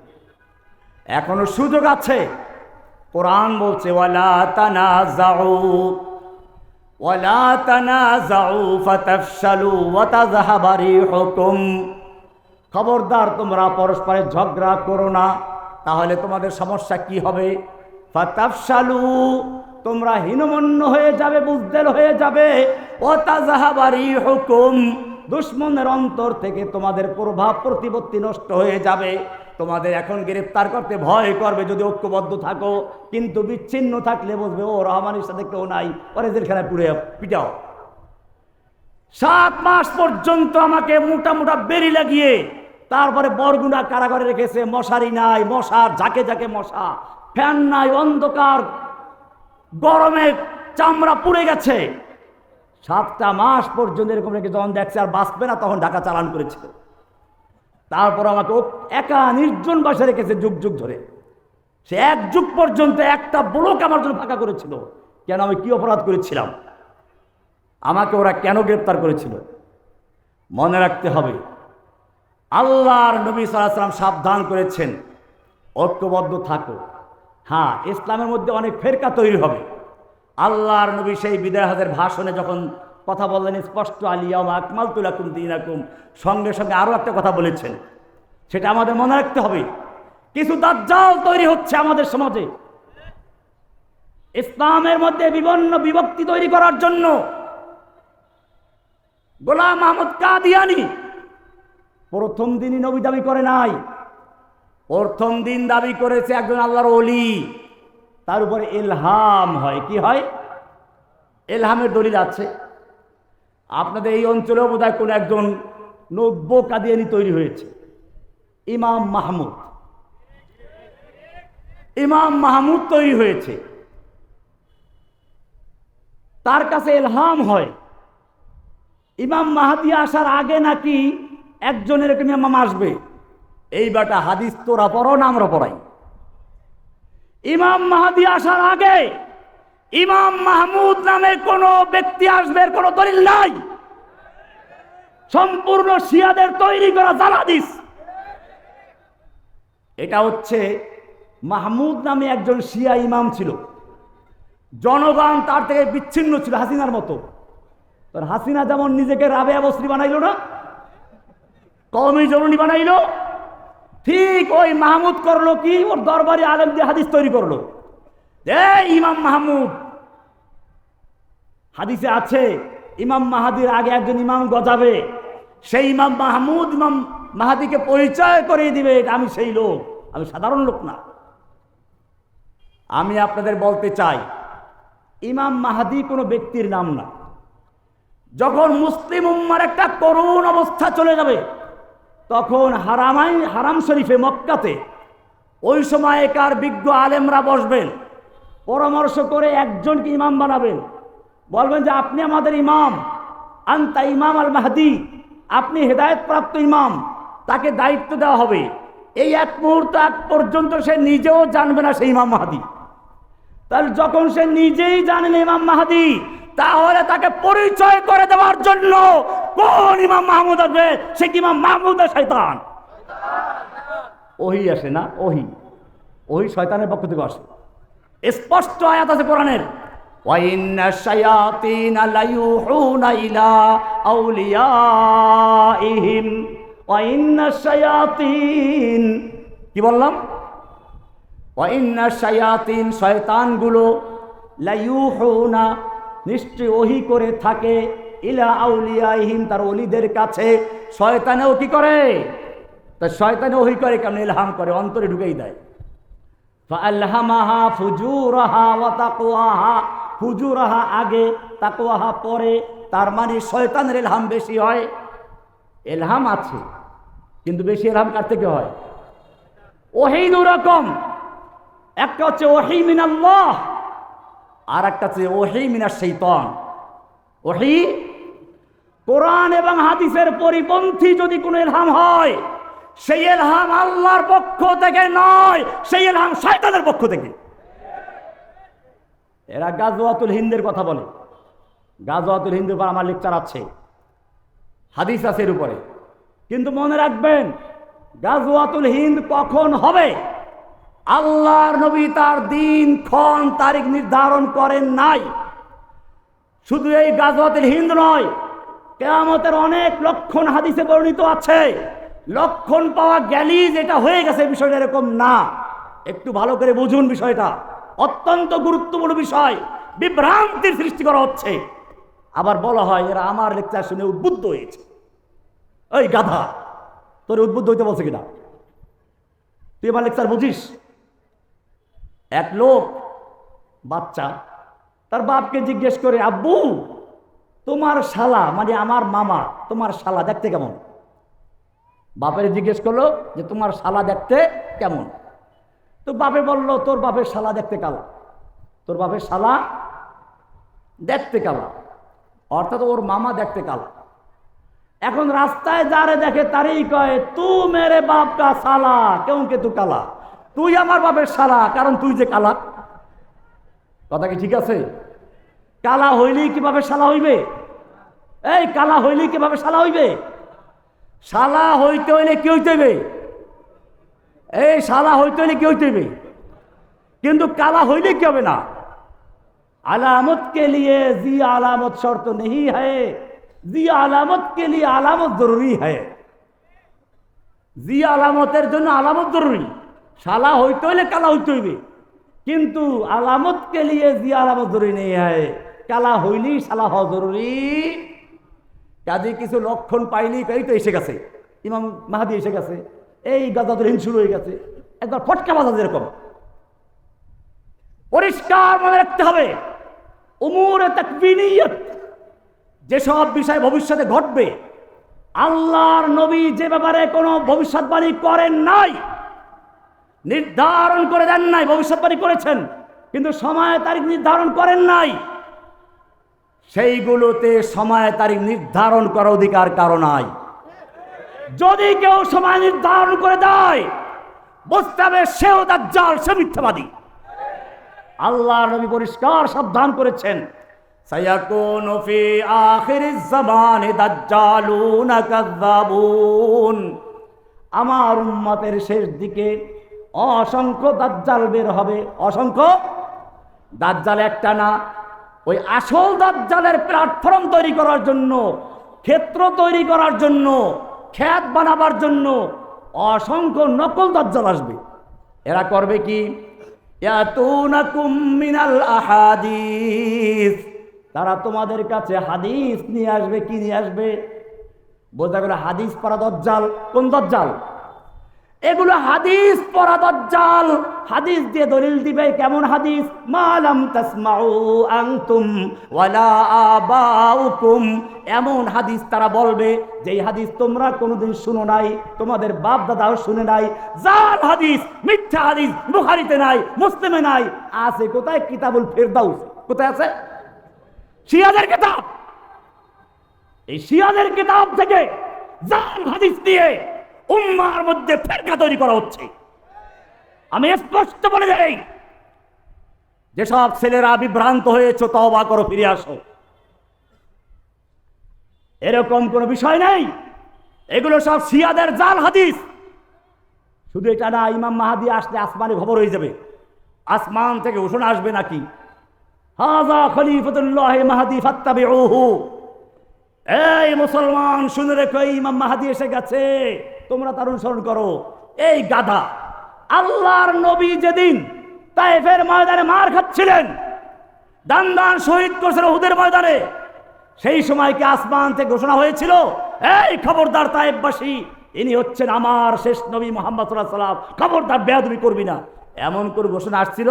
এখনো সুযোগ আছে। কোরআন বলছে ওয়ালা তানাজাউ ফাতাফশালু ওয়া তাযহাবা রিহুকুম, খবরদার তোমরা পরস্পরের ঝগড়া করো না, তাহলে তোমাদের সমস্যা কি হবে? ফাতাফশালু, তোমরা হীনমন্য হয়ে যাবে, বুজদেল হয়ে যাবে। ওয়া তাযহাবা রিহুকুম, দুশমনের অন্তর থেকে তোমাদের প্রভাব প্রতিপত্তি নষ্ট হয়ে যাবে। তোমাদের এখন গ্রেফতার করতে ভয় করবে যদি ঐক্যবদ্ধ থাকো, কিন্তু বিচ্ছিন্ন থাকলে বুঝবে ও রহমানের সাথে কেউ নাই, পরে জেলখানায় পুড়ে পিটাও। 7 মাস পর্যন্ত আমাকে মোটা মোটা বেরি লাগিয়ে তারপরে বরগুনা কারাগারে রেখেছে, মশারি নাই, মশার ঝাঁকে ঝাঁকে মশা, ফ্যান নাই, অন্ধকার, গরমে চামড়া পুড়ে গেছে। 7টা মাস পর্যন্ত এরকম রেখে যখন দেখছে আর বাঁচবে না, তখন ঢাকা চালান করেছিল। তারপর আমাকে একা নির্জন বাসা রেখেছে যুগ যুগ ধরে। সে 1 যুগ পর্যন্ত একটা ব্লক আমার জন্য ফাঁকা করেছিল। কেন? আমি কি অপরাধ করেছিলাম? আমাকে ওরা কেন গ্রেপ্তার করেছিল? মনে রাখতে হবে, আল্লাহর নবী সাল্লাল্লাহু আলাইহি ওয়াসাল্লাম সাবধান করেছেন, ঐক্যবদ্ধ থাকো। হ্যাঁ, ইসলামের মধ্যে অনেক ফেরকা তৈরি হবে। আল্লাহর নবী সেই বিদায় হজের ভাষণে যখন কথা বললেন স্পষ্ট, আলিয়াউমা আকমালতু লাকুম দীনাকুম, সঙ্গে সঙ্গে আরও একটা কথা বলেছেন, সেটা আমাদের মনে রাখতে হবে। কিছু দাজ্জাল তৈরি হচ্ছে আমাদের সমাজে ইসলামের মধ্যে বিভিন্ন বিভক্তি তৈরি করার জন্য। গোলাম আহমদ কাদিয়ানী প্রথম দিনই নবী দাবি করে নাই। প্রথম দিন দাবি করেছে একজন আল্লাহর ওলি, তার উপরে ইলহাম হয়। কি হয়? ইলহামের দলিল আছে। আপনাদের এই অঞ্চলেও বোধহয় কোনো একজন নব্য কাদিয়ানী তৈরি হয়েছে, ইমাম মাহমুদ। ইমাম মাহমুদ তৈরি হয়েছে, তার কাছে ইলহাম হয়। ইমাম মাহদী আসার আগে নাকি একজন এরকম ইমাম আসবে। এই বেটা হাদিস তোরা পড়ো না আমরা পড়াই। ইমাম মাহদী আসার আগে ইমাম মাহমুদ নামে কোনো ব্যক্তি আসবে কোনো দলিল নাই। সম্পূর্ণ শিয়াদের তৈরি করা জাল হাদিস। এটা হচ্ছে মাহমুদ নামে একজন শিয়া ইমাম ছিল, জনগণ তার থেকে বিচ্ছিন্ন ছিল, হাসিনার মতো। তোর হাসিনা যেমন নিজেকে রাবেয়া বসরি বানাইল না, কওমি জননী বানাইল, ঠিক ওই মাহমুদ করলো কি, ওর দরবারে আলেম দিয়ে হাদিস তৈরি করলো। ইমাম মাহমুদ, হাদিসে আছে ইমাম মাহাদির আগে একজন ইমাম গজাবে, সেই ইমাম মাহমুদ ইমাম মাহাদিকে পরিচয় করিয়ে দিবে, আমি সেই লোক, আমি সাধারণ লোক না। আমি আপনাদের বলতে চাই, ইমাম মাহাদি কোনো ব্যক্তির নাম না। যখন মুসলিম উম্মার একটা করুণ অবস্থা চলে যাবে, তখন হারাম শরীফে মক্কাতে ওই সময়কার বিজ্ঞ আলেমরা বসবেন, পরামর্শ করে একজনকে ইমাম বানাবেন, বলবেন যে আপনি আমাদের ইমাম, আনতা ইমাম আল মাহদি, আপনি হেদায়েতপ্রাপ্ত ইমাম, তাকে দায়িত্ব দেওয়া হবে। এই এক মুহূর্ত আগ পর্যন্ত সে নিজেও জানবে না সে ইমাম মাহদি। তাহলে যখন সে নিজেই জানেন ইমাম মাহদি, তাহলে তাকে পরিচয় করে দেওয়ার জন্য কোন ইমাম মাহমুদ আসবে? সে কি ইমাম মাহমুদ না শয়তান? ওহি আসে না, ওহি শয়তানের পক্ষ থেকে আসে। স্পষ্ট আয়াত আছে কোরআনের, ওয়াইন্না শায়াতিনা লায়ুহুনা ইলা আউলিয়াইহিম, ওয়াইন্না শায়াতিন, কি বললাম? ওয়াইন্না শায়াতিন, শয়তানগুলো, লায়ুহুনা, নিশ্চয় ওহি করে থাকে, ইলা আউলিয়াইহিম, তার ওলিদের কাছে। শয়তানেও কি করে? তা শয়তানে ওহি করে কেন? ইলহাম করে, অন্তরে ঢুকেই দেয়। ফাআলহামাহা ফুজুরাহা ওয়া তাকওয়াহা, ফুজুরাহা আগে, তাকওয়াহা পরে। তার মানে শয়তানের ইলহাম বেশি হয়। ইলহাম আছে, কিন্তু বেশি ইলহাম কার থেকে হয়? ওহী দু রকম, একটা হচ্ছে ওহী মিনাল্লাহ, আর একটা হচ্ছে ওহী মিনাশ শাইতান। ওহী কোরআন এবং হাদিসের পরিপন্থী যদি কোনো ইলহাম হয়, সেই ইলহাম আল্লাহর পক্ষ থেকে নয়, সেই ইলহাম শয়তানের পক্ষ থেকে। এরা গাজওয়াতুল হিন্দের কথা বলে। গাজওয়াতুল হিন্দের উপর আমার লেকচার আছে, হাদিস আছে এর উপরে। কিন্তু মনে রাখবেন, গাজওয়াতুল হিন্দ কখন হবে? আল্লাহর নবী তার দিন ক্ষণ তারিখ নির্ধারণ করেন নাই। শুধু এই গাজওয়াতুল হিন্দ নয়, কিয়ামতের অনেক লক্ষণ হাদিসে বর্ণিত আছে। লক্ষণ পাওয়া গেলেই যেটা হয়ে গেছে, বিষয়টা এরকম না। একটু ভালো করে বুঝুন বিষয়টা, অত্যন্ত গুরুত্বপূর্ণ বিষয়। বিভ্রান্তির সৃষ্টি করা হচ্ছে। আবার বলা হয় এরা আমার লেকচার শুনে উদ্বুদ্ধ হয়েছে। ওই গাধা, তোর উদ্বুদ্ধ হইতে বলছে কিনা? তুই আমার লেকচার বুঝিস? এক লোক, বাচ্চা, তার বাপকে জিজ্ঞেস করে, আব্বু তোমার শালা, মানে আমার মামা, তোমার শালা দেখতে কেমন? বাপের জিজ্ঞেস করলো যে তোমার শালা দেখতে কেমন? তো বাপে বলল, তোর বাপের শালা দেখতে কালা, তোর বাপের শালা দেখতে কালা, অর্থাৎ ওর মামা দেখতে কালা। এখন রাস্তায় যারে দেখে তারই কয়, তু মেরে বাপ কা শালা কেউকে তু কালা, তুই আমার বাপের শালা, কারণ তুই যে কালা। কথা কি ঠিক আছে? কালা হইলেই কিভাবে শালা হইবে? এই কালা হইলেই কিভাবে শালা হইবে? শালা হইতে হইলে কি হইতে হইবে? এই শালা হইতে হইলে কি হইতে হইবে? কিন্তু কালা হইলে কি হবে না। আলামত কে লিয়ে জি আলামত শর্ত नहीं है, জি আলামত কে লিয়ে আলামত জরুরি है। জি আলামতের জন্য আলামত জরুরি। শালা হইতে হইলে কালা হইতে হইবে, কিন্তু আলামত কে লিয়ে জি আলামত জরুরি नहीं है। কালা হইলেই শালা হওয়া জরুরি। কাজে কিছু লক্ষণ পাইলি, এই তো এসে গেছে, ইমাম মাহাদি এসে গেছে, এই গাজাতুল হিন্দ শুরু হয়ে গেছে, একবার ফটকা বাজা যেরকম। পরিষ্কার মনে রাখতে হবে, উমুরে তাকবিনিয়ত, যেসব বিষয় ভবিষ্যতে ঘটবে, আল্লাহর নবী যে ব্যাপারে কোনো ভবিষ্যৎবাণী করেন নাই, নির্ধারণ করে দেন নাই। ভবিষ্যৎবাণী করেছেন কিন্তু সময় তারিখ নির্ধারণ করেন নাই, সেইগুলোতে সময় তারিখ নির্ধারণ করার অধিকার কারো নাই। যদি কেউ সময় নির্ধারণ করে দেয়, বুঝতে হবে সেও দাজ্জাল, সে মিথ্যাবাদী। আল্লাহর নবী পরিষ্কার সাবধান করেছেন, সায়াকুনু ফি আখিরিজ জামানি দাজ্জালুন কাযাবুন। আমার উম্মতের শেষ দিকে অসংখ্য দাজ্জাল বের হবে। অসংখ্য দাজ্জাল একটা না, ওই আসল দাজ্জালের প্ল্যাটফর্ম তৈরি করার জন্য, ক্ষেত্র তৈরি করার জন্য, খ্যাত বানাবার জন্য অসংখ্য নকল দাজ্জাল আসবে। এরা করবে কি? ইয়াতুনাকুম মিনাল আহাদিস, তারা তোমাদের কাছে হাদিস নিয়ে আসবে। কি নিয়ে আসবে? বোঝা গেল হাদিস পড়া দাজ্জাল। কোন দাজ্জাল? এগুলো হাদিস পড়া দাজ্জাল। হাদিস দিয়ে দলিল দিবে। কেমন হাদিস? মালাম তাসমাউ আনতুম ওয়ালা আবাউকুম। এমন হাদিস তারা বলবে যেই হাদিস তোমরা কোনোদিন শুনো নাই, তোমাদের বাপ দাদাও শুনে নাই। জাল হাদিস, মিথ্যা হাদিস বুখারীতে নাই, মুসলিমে নাই। আছে কোথায়? কিতাবুল ফিরদাউস। কোথায় আছে? শিয়াদের কিতাব। এই শিয়াদের কিতাব থেকে জাল হাদিস দিয়ে উম্মার মধ্যে ফেরকা তৈরি করা হচ্ছে। আমি স্পষ্ট বলে দেই, যেসব ছেলেরা বিভ্রান্ত হয়েছে, তওবা করো, ফিরে আসো। এরকম কোনো বিষয় নেই, এগুলো সব শিয়াদের জাল হাদিস। শুধু এটা না, ইমাম মাহাদি আসলে আসমানে খবর হয়ে যাবে। আসমান থেকে ঘোষণা আসবে নাকি, হাযা খলিফাতুল্লাহ মাহদি ফাত্তাবিউহু। এই মুসলমান শুনে রেখো, ইমাম মাহাদি এসে গেছে, তোমরা তার অনুসরণ করো। এই গাধা, আল্লাহর নবী যেদিন তায়েফের ময়দানে মার খাচ্ছিলেন, দান দান শহীদ করেছিল উহুদের ময়দানে, সেই সময় কি আসমান থেকে ঘোষণা হয়েছিল, এই খবরদার তায়েফবাসী, ইনি হচ্ছেন আমার শেষ নবী মুহাম্মদ সাল্লাল্লাহু আলাইহি ওয়াসাল্লাম, খবরদার বেয়াদবি করবি না? এমন করে ঘোষণা আসছিল?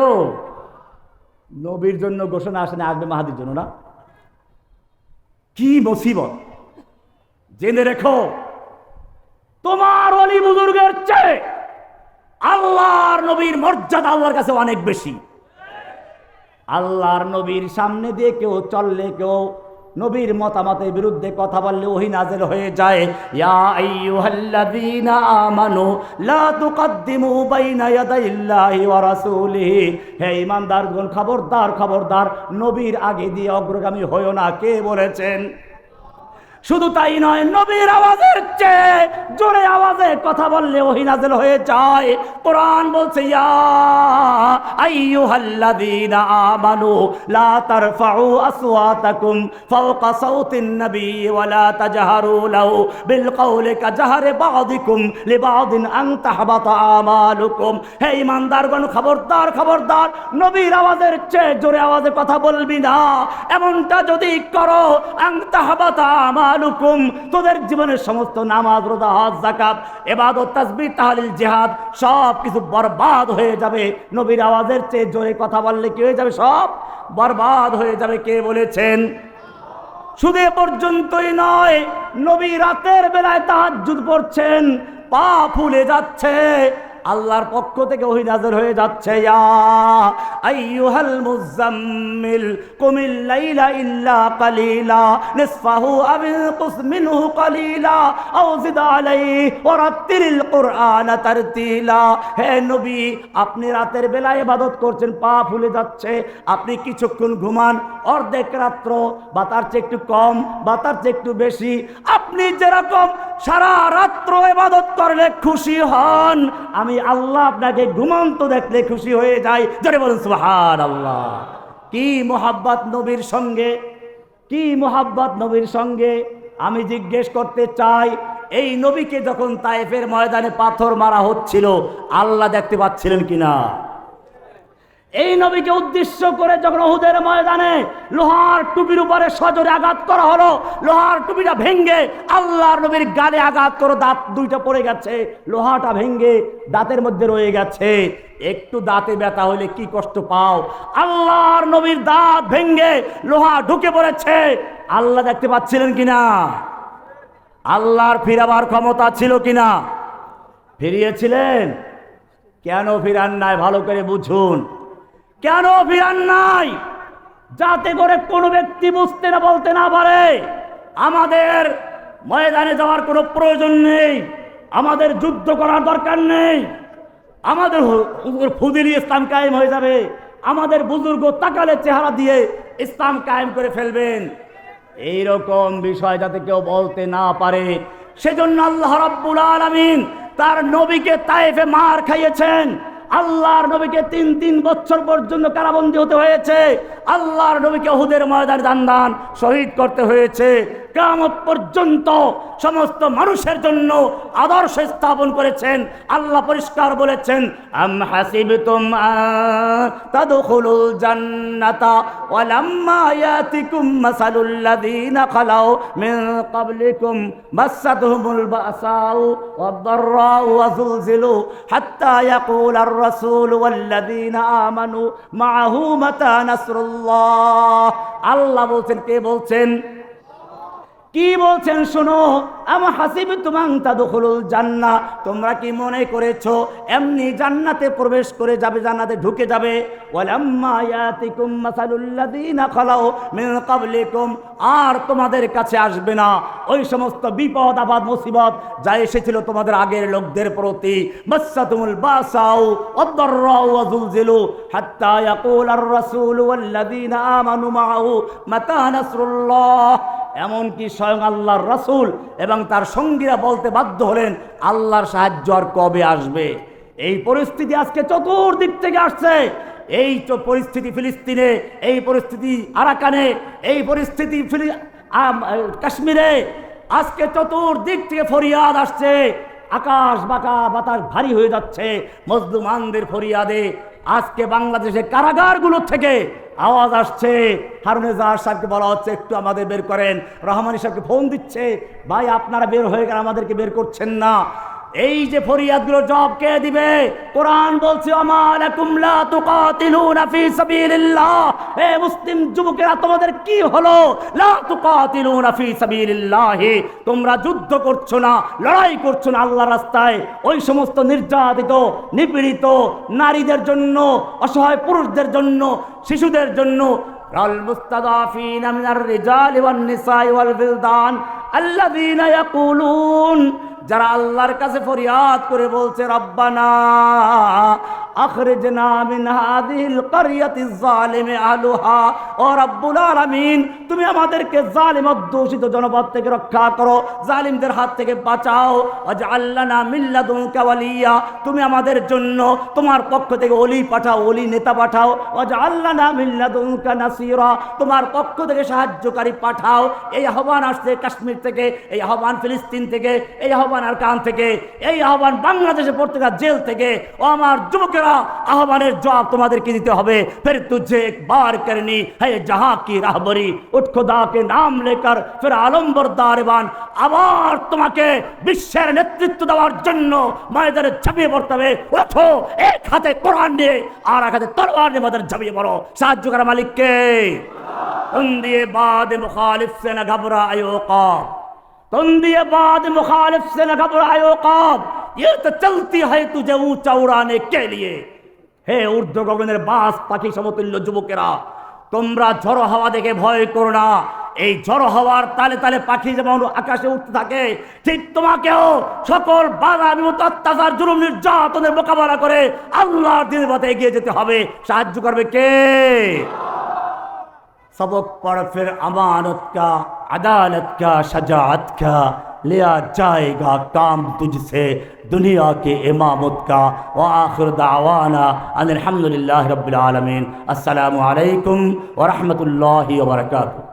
নবীর জন্য ঘোষণা আসে না, আসবে মাহাদির জন্য না? কি মুসিবত! জেনে রেখো, তোমার ওলি বুজুর্গের চেয়ে আল্লাহর নবীর মর্যাদা আল্লাহর কাছে অনেক বেশি। আল্লাহর নবীর সামনে দিয়ে কেউ চললে, কেউ নবীর মতামতের বিরুদ্ধে কথা বললে ওহী নাযিল হয়ে যায়। ইয়া আইয়ুহাল্লাযীনা আমানু লা তুকদ্দিমু বাইনা ইয়াদাইল্লাহি ওয়া রাসূলিহি। হে ঈমানদারগণ, খবরদার খবরদার, নবীর আগে দিয়ে অগ্রগামী হয়ো না। কে বলেছেন? শুধু তাই নয়, নবীর আওয়াজের চেয়ে জোরে আওয়াজে কথা বললে ওহী নাযিল হয়ে যায়। কোরআন বলছে, ইয়া আইয়ুহাল্লাযীনা আমানু লা তারফাউ আসওয়াতাকুম ফাওকা সাওতিন নবী ওয়া লা তাজহারু লাহু বিল কওলি কাজহারি বা'দিকুম লিবা'দিন আন তাহবাতা আমালুকুম। হে ঈমানদারগণ, খবরদার খবরদার, নবীর আওয়াজের চেয়ে জোরে আওয়াজে কথা বলবি না। এমনটা যদি করো, আন তাহবাতা আমালুকুম, তোদের জীবনের সমস্ত নামাজ, রোজা, হজ, যাকাত, ইবাদত, তাসবিহ, তাহলিল, জিহাদ সব কিছু বরবাদ হয়ে যাবে। নবীর আওয়াজের চেয়ে জোরে কথা বললে কি হয়ে যাবে? সব বরবাদ হয়ে যাবে। কে বলেছেন? শুধু এ পর্যন্তই নয়, নবী রাতের বেলায় তাহাজ্জুদ পড়ছেন, পা ফুলে যাচ্ছে, আল্লাহর পক্ষ থেকে ওহী নাযিল হয়ে যাচ্ছে, ইয়া আইয়ুহাল মুযাম্মিল কুমিল লাইলা ইল্লা কালিলা নিসফাহু আও ইনকুস মিনহু কালিলা আও জিদ আলাইহি ওয়া রাত্তিলিল কুরআনা তারতিলা। হে নবী, আপনি রাতের বেলা ইবাদত করছেন, পা ফুলে যাচ্ছে, আপনি কিছুক্ষণ ঘুমান, অর্ধেক রাত্র বা তার চেয়ে একটু কম বা তার চেয়ে একটু বেশি, আপনি যেরকম সারা রাত্র ইবাদত করলে খুশি হন, আমি আল্লাহ আপনাকে ঘুমন্ত দেখলে খুশি হয়ে যাই। জোরে বলুন সুবহানাল্লাহ। কি মোহাব্বত নবীর সঙ্গে, কি মোহাব্বত নবীর সঙ্গে। আমি জিজ্ঞেস করতে চাই, এই নবীকে যখন তায়েফের ময়দানে পাথর মারা হচ্ছিল, আল্লাহ দেখতে পাচ্ছিলেন কিনা? এই নবীকে উদ্দেশ্য করে যখন উহুদের ময়দানে লোহার টুপির উপরে সজোরে আঘাত করা হলো, লোহার টুপিটা ভেঙ্গে আল্লাহর নবীর গালে আঘাত করে দাঁত দুইটা পড়ে গেছে, লোহাটা ভেঙ্গে দাঁতের মধ্যে রয়ে গেছে। একটু দাঁতে ব্যথা হলে কি কষ্ট পাও, আল্লাহর নবীর দাঁত ভেঙ্গে লোহা ঢুকে পড়েছে, আল্লাহ দেখতে পাচ্ছিলেন কিনা? আল্লাহর ফিরাবার ক্ষমতা ছিল কিনা? ফিরিয়েছিলেন। কেন ফিরান নাই? ভালো করে বুঝুন, কেন ফিরান নাই? যাতে করে কোনো ব্যক্তি বুঝতে না বলতে না পারে আমাদের ময়দানে যাওয়ার কোনো প্রয়োজন নেই, আমাদের যুদ্ধ করার দরকার নেই, আমাদের ফুদিলি ইসলাম কায়েম হয়ে যাবে, আমাদের বুজুর্গ তাকালে চেহারা দিয়ে ইসলাম কায়েম করে ফেলবেন, এইরকম বিষয় যাতে কেউ বলতে না পারে, সেজন্য আল্লাহ রাব্বুল আলামিন তার নবীকে তায়েফে মার খাইয়েছেন। আল্লাহর নবীকে 3 বছর পর্যন্ত কারাবন্দী হতে হয়েছে, আল্লাহর নবীকে উহুদের ময়দানে দান শহীদ করতে হয়েছে। কিয়ামত পর্যন্ত সমস্ত মানুষের জন্য আদর্শ স্থাপন করেছেন। আল্লাহ পরিষ্কার বলেছেন, আম হাসিবতুম তাদখুলুল জান্নাতা ওয়া লাম্মা ইয়াতিকুম মাসালুল লাযিনা খালাউ মিন ক্বাবলিকুম মাসাতুহুমুল বাসাউ ওয়াদ-দাররাউ ওয়া যুলজিলু হাত্তা ইয়াকুলার রাসূলু ওয়াল্লাযিনা আমানু মাআহু মাতা নাসরুল্লাহ। আল্লাহ বলছেন, কে বলছেন? কি বলছেন শোনো, আম হাসিবতুম আন তাদখুলুল জান্নাহ, তোমরা কি মনে করেছো এমনি জান্নাতে প্রবেশ করে যাবে, জান্নাতে ঢুকে যাবে? ওয়ালাম্মা ইয়াতিকুম মাসালুল লাযিনা খালাউ মিন ক্বাবলিকুম, আর তোমাদের কাছে আসবে না ওই সমস্ত বিপদ আপদ মুসিবত যা এসেছিল তোমাদের আগের লোকদের প্রতি। মাসাতুমুল বাসাউ ওয়াদ-দাররাউ ওয়া যুলজিলু হাত্তা ইয়াকুলার রাসূলু ওয়াল্লাযিনা আমানু মাআহু মাতা নাসরুল্লাহ। এমনকি স্বয়ং আল্লাহর রাসূল এবং তার সঙ্গীরা বলতে বাধ্য হলেন, আল্লাহর সাহায্য আর কবে আসবে? এই পরিস্থিতি আজকে চতুর্দিক থেকে আসছে। এই পরিস্থিতি ফিলিস্তিনে, এই পরিস্থিতি আরাকানে, এই পরিস্থিতি কাশ্মীরে, আজকে চতুর্দিক থেকে ফরিয়াদ আসছে। আকাশ বাঁকা, বাতাস ভারী হয়ে যাচ্ছে মজলুমানদের ফরিয়াদে। আজকে বাংলাদেশের কারাগারগুলো থেকে আওয়াজ আসছে, হারুন এজাহার সাহেবকে বলা হচ্ছে একটু আমাদের বের করেন, রহমানী সাহেবকে ফোন দিচ্ছে, ভাই আপনারা বের হয়ে গেলে আমাদেরকে বের করছেন না। এই যে ফরিয়াদগুলো জবাব কে দিবে? কোরআন বলছে, আমা লাকুম লা তুকাতিলুনা ফি সাবিলিল্লাহ। হে মুসলিম যুবকেরা, তোমাদের কি হলো? লা তুকাতিলুনা ফি সাবিলিল্লাহ, তোমরা যুদ্ধ করছো না, লড়াই করছো না আল্লাহর রাস্তায়। ওই সমস্ত নির্যাতিত নিপীড়িত নারীদের জন্য, অসহায় পুরুষদের জন্য, শিশুদের জন্য, আল মুস্তাদাফিনা মিনার রিজালি ওয়ান নিসাই ওয়াল বিলদান আল্লাযীনা ইয়াকুলুন, যারা আল্লাহর কাছে ফরিয়াদ করে বলছে, রব্বানা আখরিজনা মিন হাযিহিল ক্বরিয়াতিজ যালিমি আহলুহা, ও রব্বুল আলামিন তুমি আমাদেরকে জালিম অধ্যুষিত জনপদ থেকে রক্ষা করো, জালিমদের হাত থেকে বাঁচাও। ওয়াজআল লানা মিন লাদুনকা ওয়ালিয়া, তুমি আমাদের জন্য তোমার পক্ষ থেকে ওলি পাঠাও, ওলি নেতা পাঠাও। ওয়াজআল লানা মিন লাদুনকা নাসীরা, তোমার পক্ষ থেকে সাহায্যকারী পাঠাও। এই আহ্বান আসছে কাশ্মীর থেকে, এই আহ্বান ফিলিস্তিন থেকে, এই আহ্বান আরকান থেকে, এই আহ্বান বাংলাদেশের প্রত্যেকটা জেল থেকে। ও আমার যুবকেরা, আহ্বানের জবাব তোমাদেরকে দিতে হবে। ফির তুঝে এক বার করনি है जहां की राहबरी, उठ खुदा के नाम लेकर फिर आलम्बर दारबान, আবার তোমাকে বিশ্বের নেতৃত্ব দেওয়ার জন্য ময়দানে ঝাঁপিয়ে পড়তে হবে। ওঠো, এক হাতে কোরআন নিয়ে আর এক হাতে তরবার নিয়ে ময়দানে ঝাঁপিয়ে পড়ো। সাহায্য করা মালিককে। তন্দিয়ে বাদ মুখালিফ সে না ঘবরায়ো কব, তন্দিয়ে বাদ মুখালিফ সে না ঘবরায়ো কব, ये तो चलती है तुझे ऊंचा उड़ाने के लिए। হে ঊর্ধ্ব গগনের বাস পাখি সমতুল্য যুবকেরা, তোমরা ঝড়ো হাওয়া দেখে ভয় করো না। এই ঝড়ো হাওয়ার তালে তালে পাখি যেমন আকাশে উঠতে থাকে, ঠিক তোমাকেও সকল বাধা বিপত্তি অত্যাচার জুলুম নির্যাতনের মোকাবেলা করে আল্লাহর দ্বীনের পথে এগিয়ে যেতে হবে। সাহায্য করবে কে? सबक पढ़ फिर अमानत का, अदालत का, शजाअत का, लिया जाएगा काम तुझसे दुनिया के इमामत का। व आखिर दावाना अनिल हम्दुलिल्लाहि रब्बिल आलमीन। अस्सलामु अलैकुम व रहमतुल्लाहि व बरकातुहू।